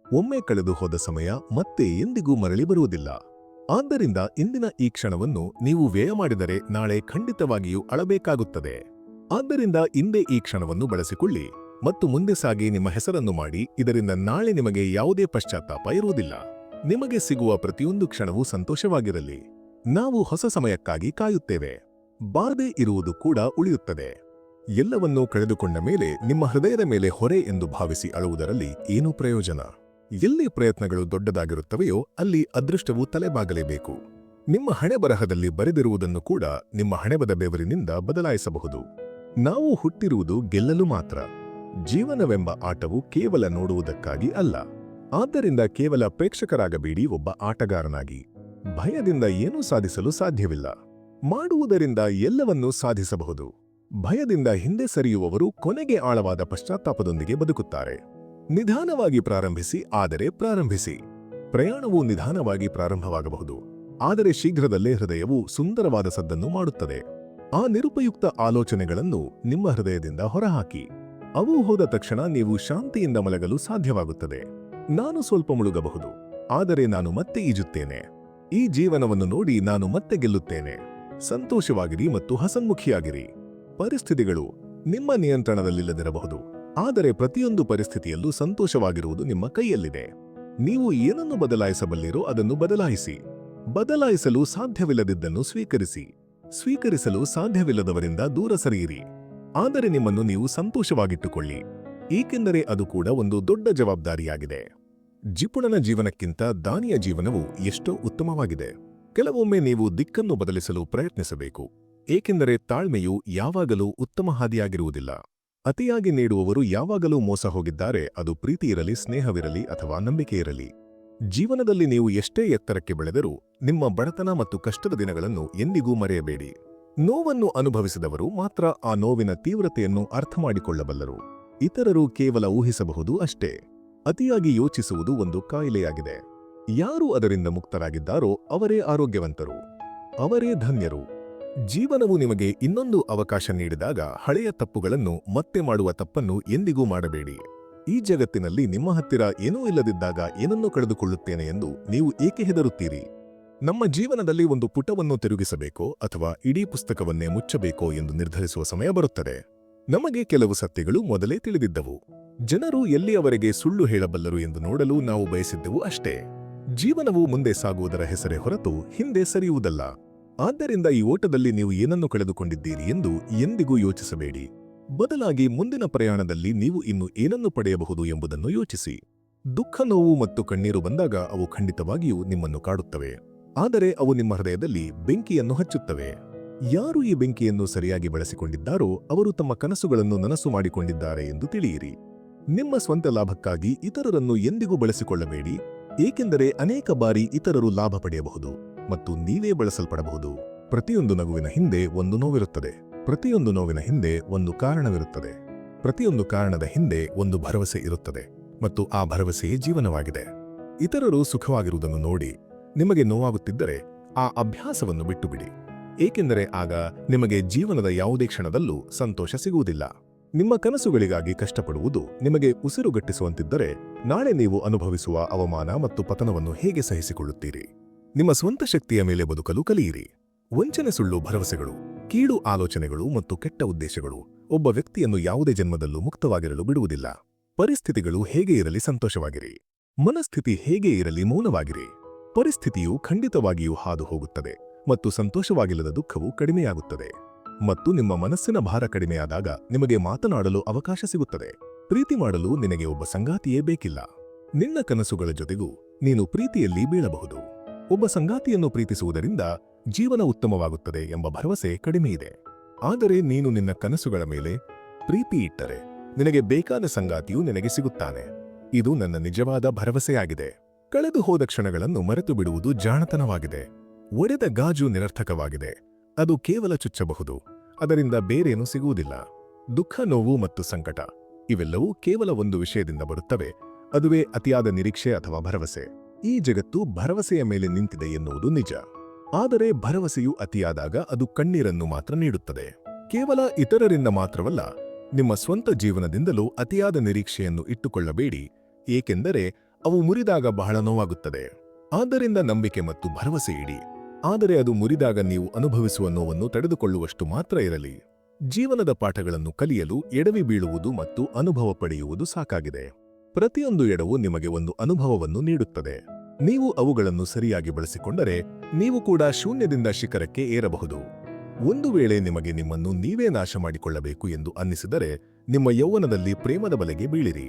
ಒಮ್ಮೆ ಕಳೆದು ಹೋದ ಸಮಯ ಮತ್ತೆ ಎಂದಿಗೂ ಮರಳಿ ಬರುವುದಿಲ್ಲ. ಆದ್ದರಿಂದ ಇಂದಿನ ಈ ಕ್ಷಣವನ್ನು ನೀವು ವ್ಯಯ ಮಾಡಿದರೆ ನಾಳೆ ಖಂಡಿತವಾಗಿಯೂ ಅಳಬೇಕಾಗುತ್ತದೆ. ಆದ್ದರಿಂದ ಇಂದೇ ಈ ಕ್ಷಣವನ್ನು ಬಳಸಿಕೊಳ್ಳಿ ಮತ್ತು ಮುಂದೆ ಸಾಗಿ ನಿಮ್ಮ ಹೆಸರನ್ನು ಮಾಡಿ. ಇದರಿಂದ ನಾಳೆ ನಿಮಗೆ ಯಾವುದೇ ಪಶ್ಚಾತ್ತಾಪ ಇರುವುದಿಲ್ಲ. ನಿಮಗೆ ಸಿಗುವ ಪ್ರತಿಯೊಂದು ಕ್ಷಣವೂ ಸಂತೋಷವಾಗಿರಲಿ. ನಾವು ಹೊಸ ಸಮಯಕ್ಕಾಗಿ ಕಾಯುತ್ತೇವೆ. ಬಾರದೇ ಇರುವುದು ಕೂಡ ಉಳಿಯುತ್ತದೆ. ಎಲ್ಲವನ್ನೂ ಕಳೆದುಕೊಂಡ ಮೇಲೆ ನಿಮ್ಮ ಹೃದಯದ ಮೇಲೆ ಹೊರೆ ಎಂದು ಭಾವಿಸಿ ಅಳುವುದರಲ್ಲಿ ಏನೂ ಪ್ರಯೋಜನ. ಎಲ್ಲಿ ಪ್ರಯತ್ನಗಳು ದೊಡ್ಡದಾಗಿರುತ್ತವೆಯೋ ಅಲ್ಲಿ ಅದೃಷ್ಟವು ತಲೆಬಾಗಲೇಬೇಕು. ನಿಮ್ಮ ಹಣೆಬರಹದಲ್ಲಿ ಬರೆದಿರುವುದನ್ನು ಕೂಡ ನಿಮ್ಮ ಹಣೆಬದ ಬೆವರಿನಿಂದ ಬದಲಾಯಿಸಬಹುದು. ನಾವು ಹುಟ್ಟಿರುವುದು ಗೆಲ್ಲಲು ಮಾತ್ರ. ಜೀವನವೆಂಬ ಆಟವು ಕೇವಲ ನೋಡುವುದಕ್ಕಾಗಿ ಅಲ್ಲ. ಆದ್ದರಿಂದ ಕೇವಲ ಪ್ರೇಕ್ಷಕರಾಗಬೇಡಿ, ಒಬ್ಬ ಆಟಗಾರನಾಗಿ. ಭಯದಿಂದ ಏನೂ ಸಾಧಿಸಲು ಸಾಧ್ಯವಿಲ್ಲ. ಮಾಡುವುದರಿಂದ ಎಲ್ಲವನ್ನೂ ಸಾಧಿಸಬಹುದು. ಭಯದಿಂದ ಹಿಂದೆ ಸರಿಯುವವರು ಕೊನೆಗೆ ಆಳವಾದ ಪಶ್ಚಾತ್ತಾಪದೊಂದಿಗೆ ಬದುಕುತ್ತಾರೆ. ನಿಧಾನವಾಗಿ ಪ್ರಾರಂಭಿಸಿ, ಆದರೆ ಪ್ರಾರಂಭಿಸಿ. ಪ್ರಯಾಣವು ನಿಧಾನವಾಗಿ ಪ್ರಾರಂಭವಾಗಬಹುದು, ಆದರೆ ಶೀಘ್ರದಲ್ಲೇ ಹೃದಯವು ಸುಂದರವಾದ ಸದ್ದನ್ನು ಮಾಡುತ್ತದೆ. ಆ ನಿರುಪಯುಕ್ತ ಆಲೋಚನೆಗಳನ್ನು ನಿಮ್ಮ ಹೃದಯದಿಂದ ಹೊರಹಾಕಿ. ಅವು ಹೋದ ತಕ್ಷಣ ನೀವು ಶಾಂತಿಯಿಂದ ಮಲಗಲು ಸಾಧ್ಯವಾಗುತ್ತದೆ. ನಾನು ಸ್ವಲ್ಪ ಮುಳುಗಬಹುದು, ಆದರೆ ನಾನು ಮತ್ತೆ ಈಜುತ್ತೇನೆ. ಈ ಜೀವನವನ್ನು ನೋಡಿ ನಾನು ಮತ್ತೆ ಗೆಲ್ಲುತ್ತೇನೆ. ಸಂತೋಷವಾಗಿರಿ ಮತ್ತು ಹಸನ್ಮುಖಿಯಾಗಿರಿ. ಪರಿಸ್ಥಿತಿಗಳು ನಿಮ್ಮ ನಿಯಂತ್ರಣದಲ್ಲಿಲ್ಲದಿರಬಹುದು, ಆದರೆ ಪ್ರತಿಯೊಂದು ಪರಿಸ್ಥಿತಿಯಲ್ಲೂ ಸಂತೋಷವಾಗಿರುವುದು ನಿಮ್ಮ ಕೈಯಲ್ಲಿದೆ. ನೀವು ಏನನ್ನು ಬದಲಾಯಿಸಬಲ್ಲಿರೋ ಅದನ್ನು ಬದಲಾಯಿಸಿ. ಬದಲಾಯಿಸಲು ಸಾಧ್ಯವಿಲ್ಲದಿದ್ದನ್ನು ಸ್ವೀಕರಿಸಿ. ಸ್ವೀಕರಿಸಲು ಸಾಧ್ಯವಿಲ್ಲದವರಿಂದ ದೂರ ಸರಿಯಿರಿ. ಆದರೆ ನಿಮ್ಮನ್ನು ನೀವು ಸಂತೋಷವಾಗಿಟ್ಟುಕೊಳ್ಳಿ, ಏಕೆಂದರೆ ಅದು ಕೂಡ ಒಂದು ದೊಡ್ಡ ಜವಾಬ್ದಾರಿಯಾಗಿದೆ. ಜಿಪುಣನ ಜೀವನಕ್ಕಿಂತ ದಾನಿಯ ಜೀವನವು ಎಷ್ಟೋ ಉತ್ತಮವಾಗಿದೆ. ಕೆಲವೊಮ್ಮೆ ನೀವು ದಿಕ್ಕನ್ನು ಬದಲಿಸಲು ಪ್ರಯತ್ನಿಸಬೇಕು, ಏಕೆಂದರೆ ತಾಳ್ಮೆಯು ಯಾವಾಗಲೂ ಉತ್ತಮ ಹಾದಿಯಾಗಿರುವುದಿಲ್ಲ. ಅತಿಯಾಗಿ ನೀಡುವವರು ಯಾವಾಗಲೂ ಮೋಸ ಹೋಗಿದ್ದಾರೆ, ಅದು ಪ್ರೀತಿ ಇರಲಿ, ಸ್ನೇಹವಿರಲಿ ಅಥವಾ ನಂಬಿಕೆ ಇರಲಿ. ಜೀವನದಲ್ಲಿ ನೀವು ಎಷ್ಟೇ ಎತ್ತರಕ್ಕೆ ಬೆಳೆದರೂ ನಿಮ್ಮ ಬಡತನ ಮತ್ತು ಕಷ್ಟದ ದಿನಗಳನ್ನು ಎಂದಿಗೂ ಮರೆಯಬೇಡಿ. ನೋವನ್ನು ಅನುಭವಿಸಿದವರು ಮಾತ್ರ ಆ ನೋವಿನ ತೀವ್ರತೆಯನ್ನು ಅರ್ಥಮಾಡಿಕೊಳ್ಳಬಲ್ಲರು. ಇತರರು ಕೇವಲ ಊಹಿಸಬಹುದು ಅಷ್ಟೇ. ಅತಿಯಾಗಿ ಯೋಚಿಸುವುದು ಒಂದು ಕಾಯಿಲೆಯಾಗಿದೆ. ಯಾರು ಅದರಿಂದ ಮುಕ್ತರಾಗಿದ್ದಾರೋ ಅವರೇ ಆರೋಗ್ಯವಂತರು, ಅವರೇ ಧನ್ಯರು. ಜೀವನವು ನಿಮಗೆ ಇನ್ನೊಂದು ಅವಕಾಶ ನೀಡಿದಾಗ ಹಳೆಯ ತಪ್ಪುಗಳನ್ನು ಮತ್ತೆ ಮಾಡುವ ತಪ್ಪನ್ನು ಎಂದಿಗೂ ಮಾಡಬೇಡಿ. ಈ ಜಗತ್ತಿನಲ್ಲಿ ನಿಮ್ಮ ಹತ್ತಿರ ಏನೂ ಇಲ್ಲದಿದ್ದಾಗ ಏನನ್ನು ಕಳೆದುಕೊಳ್ಳುತ್ತೇನೆ ಎಂದು ನೀವು ಏಕೆ ಹೆದರುತ್ತೀರಿ? ನಮ್ಮ ಜೀವನದಲ್ಲಿ ಒಂದು ಪುಟವನ್ನು ತಿರುಗಿಸಬೇಕೋ ಅಥವಾ ಇಡೀ ಪುಸ್ತಕವನ್ನೇ ಮುಚ್ಚಬೇಕೋ ಎಂದು ನಿರ್ಧರಿಸುವ ಸಮಯ ಬರುತ್ತದೆ. ನಮಗೆ ಕೆಲವು ಸತ್ಯಗಳು ಮೊದಲೇ ತಿಳಿದಿದ್ದವು. ಜನರು ಎಲ್ಲಿಯವರೆಗೆ ಸುಳ್ಳು ಹೇಳಬಲ್ಲರು ಎಂದು ನೋಡಲು ನಾವು ಬಯಸಿದ್ದೆವು ಅಷ್ಟೇ. ಜೀವನವು ಮುಂದೆ ಸಾಗುವುದರ ಹೆಸರೇ ಹೊರತು ಹಿಂದೆ ಸರಿಯುವುದಲ್ಲ. ಆದ್ದರಿಂದ ಈ ಓಟದಲ್ಲಿ ನೀವು ಏನನ್ನು ಕಳೆದುಕೊಂಡಿದ್ದೀರಿ ಎಂದು ಎಂದಿಗೂ ಯೋಚಿಸಬೇಡಿ. ಬದಲಾಗಿ ಮುಂದಿನ ಪ್ರಯಾಣದಲ್ಲಿ ನೀವು ಇನ್ನು ಏನನ್ನು ಪಡೆಯಬಹುದು ಎಂಬುದನ್ನು ಯೋಚಿಸಿ. ದುಃಖ, ನೋವು ಮತ್ತು ಕಣ್ಣೀರು ಬಂದಾಗ ಅವು ಖಂಡಿತವಾಗಿಯೂ ನಿಮ್ಮನ್ನು ಕಾಡುತ್ತವೆ, ಆದರೆ ಅವು ನಿಮ್ಮ ಹೃದಯದಲ್ಲಿ ಬೆಂಕಿಯನ್ನು ಹಚ್ಚುತ್ತವೆ. ಯಾರು ಈ ಬೆಂಕಿಯನ್ನು ಸರಿಯಾಗಿ ಬಳಸಿಕೊಂಡಿದ್ದಾರೋ ಅವರು ತಮ್ಮ ಕನಸುಗಳನ್ನು ನನಸು ಮಾಡಿಕೊಂಡಿದ್ದಾರೆ ಎಂದು ತಿಳಿಯಿರಿ. ನಿಮ್ಮ ಸ್ವಂತ ಲಾಭಕ್ಕಾಗಿ ಇತರರನ್ನು ಎಂದಿಗೂ ಬಳಸಿಕೊಳ್ಳಬೇಡಿ, ಏಕೆಂದರೆ ಅನೇಕ ಬಾರಿ ಇತರರು ಲಾಭ ಪಡೆಯಬಹುದು ಮತ್ತು ನೀವೇ ಬಳಸಲ್ಪಡಬಹುದು. ಪ್ರತಿಯೊಂದು ನಗುವಿನ ಹಿಂದೆ ಒಂದು ನೋವಿರುತ್ತದೆ, ಪ್ರತಿಯೊಂದು ನೋವಿನ ಹಿಂದೆ ಒಂದು ಕಾರಣವಿರುತ್ತದೆ, ಪ್ರತಿಯೊಂದು ಕಾರಣದ ಹಿಂದೆ ಒಂದು ಭರವಸೆ ಇರುತ್ತದೆ, ಮತ್ತು ಆ ಭರವಸೆಯೇ ಜೀವನವಾಗಿದೆ. ಇತರರು ಸುಖವಾಗಿರುವುದನ್ನು ನೋಡಿ ನಿಮಗೆ ನೋವಾಗುತ್ತಿದ್ದರೆ ಆ ಅಭ್ಯಾಸವನ್ನು ಬಿಟ್ಟುಬಿಡಿ, ಏಕೆಂದರೆ ಆಗ ನಿಮಗೆ ಜೀವನದ ಯಾವುದೇ ಕ್ಷಣದಲ್ಲೂ ಸಂತೋಷ ಸಿಗುವುದಿಲ್ಲ. ನಿಮ್ಮ ಕನಸುಗಳಿಗಾಗಿ ಕಷ್ಟಪಡುವುದು ನಿಮಗೆ ಉಸಿರುಗಟ್ಟಿಸುವಂತಿದ್ದರೆ ನಾಳೆ ನೀವು ಅನುಭವಿಸುವ ಅವಮಾನ ಮತ್ತು ಪತನವನ್ನು ಹೇಗೆ ಸಹಿಸಿಕೊಳ್ಳುತ್ತೀರಿ? ನಿಮ್ಮ ಸ್ವಂತ ಶಕ್ತಿಯ ಮೇಲೆ ಬದುಕಲು ಕಲಿಯಿರಿ. ವಂಚನೆ, ಸುಳ್ಳು ಭರವಸೆಗಳು, ಕೀಳು ಆಲೋಚನೆಗಳು ಮತ್ತು ಕೆಟ್ಟ ಉದ್ದೇಶಗಳು ಒಬ್ಬ ವ್ಯಕ್ತಿಯನ್ನು ಯಾವುದೇ ಜನ್ಮದಲ್ಲೂ ಮುಕ್ತವಾಗಿರಲು ಬಿಡುವುದಿಲ್ಲ. ಪರಿಸ್ಥಿತಿಗಳು ಹೇಗೆ ಇರಲಿ ಸಂತೋಷವಾಗಿರಿ, ಮನಸ್ಥಿತಿ ಹೇಗೆ ಇರಲಿ ಮೌನವಾಗಿರಿ. ಪರಿಸ್ಥಿತಿಯು ಖಂಡಿತವಾಗಿಯೂ ಹಾದು ಹೋಗುತ್ತದೆ ಮತ್ತು ಸಂತೋಷವಾಗಿಲ್ಲದ ದುಃಖವು ಕಡಿಮೆಯಾಗುತ್ತದೆ. ಮತ್ತು ನಿಮ್ಮ ಮನಸ್ಸಿನ ಭಾರ ಕಡಿಮೆಯಾದಾಗ ನಿಮಗೆ ಮಾತನಾಡಲು ಅವಕಾಶ ಸಿಗುತ್ತದೆ. ಪ್ರೀತಿ ಮಾಡಲು ನಿನಗೆ ಒಬ್ಬ ಸಂಗಾತಿಯೇ ಬೇಕಿಲ್ಲ. ನಿನ್ನ ಕನಸುಗಳ ಜೊತೆಗೂ ನೀನು ಪ್ರೀತಿಯಲ್ಲಿ ಬೀಳಬಹುದು. ಒಬ್ಬ ಸಂಗಾತಿಯನ್ನು ಪ್ರೀತಿಸುವುದರಿಂದ ಜೀವನ ಉತ್ತಮವಾಗುತ್ತದೆ ಎಂಬ ಭರವಸೆ ಕಡಿಮೆಯಿದೆ. ಆದರೆ ನೀನು ನಿನ್ನ ಕನಸುಗಳ ಮೇಲೆ ಪ್ರೀತಿ ಇಟ್ಟರೆ ನಿನಗೆ ಬೇಕಾದ ಸಂಗಾತಿಯು ನಿನಗೆ ಸಿಗುತ್ತಾನೆ. ಇದು ನನ್ನ ನಿಜವಾದ ಭರವಸೆಯಾಗಿದೆ. ಕಳೆದು ಹೋದ ಕ್ಷಣಗಳನ್ನು ಮರೆತು ಬಿಡುವುದು ಜಾಣತನವಾಗಿದೆ. ಒಡೆದ ಗಾಜು ನಿರರ್ಥಕವಾಗಿದೆ, ಅದು ಕೇವಲ ಚುಚ್ಚಬಹುದು, ಅದರಿಂದ ಬೇರೇನೂ ಸಿಗುವುದಿಲ್ಲ. ದುಃಖ, ನೋವು ಮತ್ತು ಸಂಕಟ ಇವೆಲ್ಲವೂ ಕೇವಲ ಒಂದು ವಿಷಯದಿಂದ ಬರುತ್ತವೆ, ಅದುವೇ ಅತಿಯಾದ ನಿರೀಕ್ಷೆ ಅಥವಾ ಭರವಸೆ. ಈ ಜಗತ್ತು ಭರವಸೆಯ ಮೇಲೆ ನಿಂತಿದೆ ಎನ್ನುವುದು ನಿಜ, ಆದರೆ ಭರವಸೆಯು ಅತಿಯಾದಾಗ ಅದು ಕಣ್ಣೀರನ್ನು ಮಾತ್ರ ನೀಡುತ್ತದೆ. ಕೇವಲ ಇತರರಿಂದ ಮಾತ್ರವಲ್ಲ, ನಿಮ್ಮ ಸ್ವಂತ ಜೀವನದಿಂದಲೂ ಅತಿಯಾದ ನಿರೀಕ್ಷೆಯನ್ನು ಇಟ್ಟುಕೊಳ್ಳಬೇಡಿ, ಏಕೆಂದರೆ ಅವು ಮುರಿದಾಗ ಬಹಳ ನೋವಾಗುತ್ತದೆ. ಆದ್ದರಿಂದ ನಂಬಿಕೆ ಮತ್ತು ಭರವಸೆ ಇಡಿ, ಆದರೆ ಅದು ಮುರಿದಾಗ ನೀವು ಅನುಭವಿಸುವ ನೋವನ್ನು ತಡೆದುಕೊಳ್ಳುವಷ್ಟು ಮಾತ್ರ ಇರಲಿ. ಜೀವನದ ಪಾಠಗಳನ್ನು ಕಲಿಯಲು ಎಡವಿ ಬೀಳುವುದು ಮತ್ತು ಅನುಭವ ಪಡೆಯುವುದು ಸಾಕಾಗಿದೆ. ಪ್ರತಿಯೊಂದು ಎಡವು ನಿಮಗೆ ಒಂದು ಅನುಭವವನ್ನು ನೀಡುತ್ತದೆ. ನೀವು ಅವುಗಳನ್ನು ಸರಿಯಾಗಿ ಬಳಸಿಕೊಂಡರೆ ನೀವು ಕೂಡ ಶೂನ್ಯದಿಂದ ಶಿಖರಕ್ಕೆ ಏರಬಹುದು. ಒಂದು ವೇಳೆ ನಿಮಗೆ ನಿಮ್ಮನ್ನು ನೀವೇ ನಾಶ ಮಾಡಿಕೊಳ್ಳಬೇಕು ಎಂದು ಅನ್ನಿಸಿದರೆ ನಿಮ್ಮ ಯೌವನದಲ್ಲಿ ಪ್ರೇಮದ ಬಲೆಗೆ ಬೀಳಿರಿ.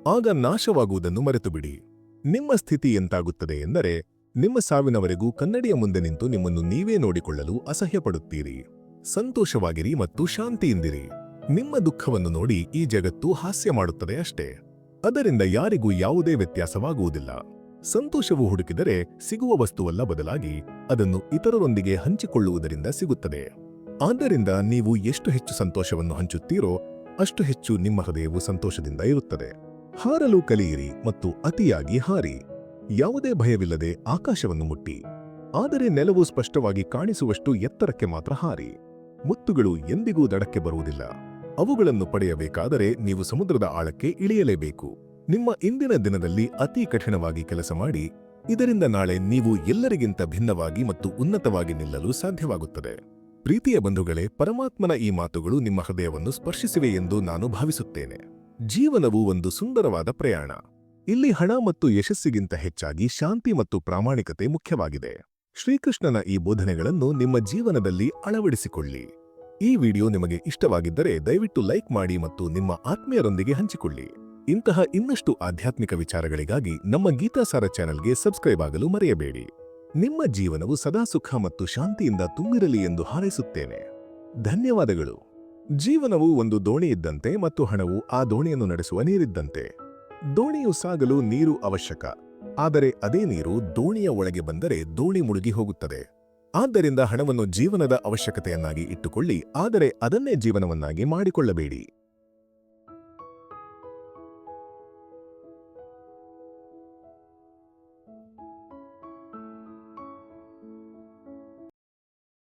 ಆಗ ನಾಶವಾಗುವುದನ್ನು ಮರೆತುಬಿಡಿ. ನಿಮ್ಮ ಸ್ಥಿತಿ ಎಂತಾಗುತ್ತದೆ ಎಂದರೆ ನಿಮ್ಮ ಸಾವಿನವರೆಗೂ ಕನ್ನಡಿಯ ಮುಂದೆ ನಿಂತು ನಿಮ್ಮನ್ನು ನೀವೇ ನೋಡಿಕೊಳ್ಳಲು ಅಸಹ್ಯಪಡುತ್ತೀರಿ. ಸಂತೋಷವಾಗಿರಿ ಮತ್ತು ಶಾಂತಿಯಿಂದಿರಿ. ನಿಮ್ಮ ದುಃಖವನ್ನು ನೋಡಿ ಈ ಜಗತ್ತು ಹಾಸ್ಯ ಮಾಡುತ್ತದೆ ಅಷ್ಟೇ. ಅದರಿಂದ ಯಾರಿಗೂ ಯಾವುದೇ ವ್ಯತ್ಯಾಸವಾಗುವುದಿಲ್ಲ. ಸಂತೋಷವು ಹುಡುಕಿದರೆ ಸಿಗುವ ವಸ್ತುವಲ್ಲ, ಬದಲಾಗಿ ಅದನ್ನು ಇತರರೊಂದಿಗೆ ಹಂಚಿಕೊಳ್ಳುವುದರಿಂದ ಸಿಗುತ್ತದೆ. ಆದ್ದರಿಂದ ನೀವು ಎಷ್ಟು ಹೆಚ್ಚು ಸಂತೋಷವನ್ನು ಹಂಚುತ್ತೀರೋ ಅಷ್ಟು ಹೆಚ್ಚು ನಿಮ್ಮ ಹೃದಯವು ಸಂತೋಷದಿಂದ ಇರುತ್ತದೆ. ಹಾರಲು ಕಲಿಯಿರಿ ಮತ್ತು ಅತಿಯಾಗಿ ಹಾರಿ. ಯಾವುದೇ ಭಯವಿಲ್ಲದೆ ಆಕಾಶವನ್ನು ಮುಟ್ಟಿ, ಆದರೆ ನೆಲವು ಸ್ಪಷ್ಟವಾಗಿ ಕಾಣಿಸುವಷ್ಟು ಎತ್ತರಕ್ಕೆ ಮಾತ್ರ ಹಾರಿ. ಮುತ್ತುಗಳು ಎಂದಿಗೂ ದಡಕ್ಕೆ ಬರುವುದಿಲ್ಲ. ಅವುಗಳನ್ನು ಪಡೆಯಬೇಕಾದರೆ ನೀವು ಸಮುದ್ರದ ಆಳಕ್ಕೆ ಇಳಿಯಲೇಬೇಕು. ನಿಮ್ಮ ಇಂದಿನ ದಿನದಲ್ಲಿ ಅತಿ ಕಠಿಣವಾಗಿ ಕೆಲಸ ಮಾಡಿ, ಇದರಿಂದ ನಾಳೆ ನೀವು ಎಲ್ಲರಿಗಿಂತ ಭಿನ್ನವಾಗಿ ಮತ್ತು ಉನ್ನತವಾಗಿ ನಿಲ್ಲಲು ಸಾಧ್ಯವಾಗುತ್ತದೆ. ಪ್ರೀತಿಯ ಬಂಧುಗಳೇ, ಪರಮಾತ್ಮನ ಈ ಮಾತುಗಳು ನಿಮ್ಮ ಹೃದಯವನ್ನು ಸ್ಪರ್ಶಿಸಿವೆ ಎಂದು ನಾನು ಭಾವಿಸುತ್ತೇನೆ. ಜೀವನವು ಒಂದು ಸುಂದರವಾದ ಪ್ರಯಾಣ. ಇಲ್ಲಿ ಹಣ ಮತ್ತು ಯಶಸ್ಸಿಗಿಂತ ಹೆಚ್ಚಾಗಿ ಶಾಂತಿ ಮತ್ತು ಪ್ರಾಮಾಣಿಕತೆ ಮುಖ್ಯವಾಗಿದೆ. ಶ್ರೀಕೃಷ್ಣನ ಈ ಬೋಧನೆಗಳನ್ನು ನಿಮ್ಮ ಜೀವನದಲ್ಲಿ ಅಳವಡಿಸಿಕೊಳ್ಳಿ. ಈ ವಿಡಿಯೋ ನಿಮಗೆ ಇಷ್ಟವಾಗಿದ್ದರೆ ದಯವಿಟ್ಟು ಲೈಕ್ ಮಾಡಿ ಮತ್ತು ನಿಮ್ಮ ಆತ್ಮೀಯರೊಂದಿಗೆ ಹಂಚಿಕೊಳ್ಳಿ. ಇಂತಹ ಇನ್ನಷ್ಟು ಆಧ್ಯಾತ್ಮಿಕ ವಿಚಾರಗಳಿಗಾಗಿ ನಮ್ಮ ಗೀತಾಸಾರ ಚಾನೆಲ್ಗೆ ಸಬ್ಸ್ಕ್ರೈಬ್ ಆಗಲು ಮರೆಯಬೇಡಿ. ನಿಮ್ಮ ಜೀವನವು ಸದಾ ಸುಖ ಮತ್ತು ಶಾಂತಿಯಿಂದ ತುಂಬಿರಲಿ ಎಂದು ಹಾರೈಸುತ್ತೇನೆ. ಧನ್ಯವಾದಗಳು. ಜೀವನವು ಒಂದು ದೋಣಿ ಇದ್ದಂತೆ ಮತ್ತು ಹಣವು ಆ ದೋಣಿಯನ್ನು ನಡೆಸುವ ನೀರಿದ್ದಂತೆ. ದೋಣಿಯು ಸಾಗಲು ನೀರು ಅವಶ್ಯಕ, ಆದರೆ ಅದೇ ನೀರು ದೋಣಿಯ ಒಳಗೆ ಬಂದರೆ ದೋಣಿ ಮುಳುಗಿ ಹೋಗುತ್ತದೆ. ಆದ್ದರಿಂದ ಹಣವನ್ನು ಜೀವನದ ಅವಶ್ಯಕತೆಯನ್ನಾಗಿ ಇಟ್ಟುಕೊಳ್ಳಿ, ಆದರೆ ಅದನ್ನೇ ಜೀವನವನ್ನಾಗಿ ಮಾಡಿಕೊಳ್ಳಬೇಡಿ.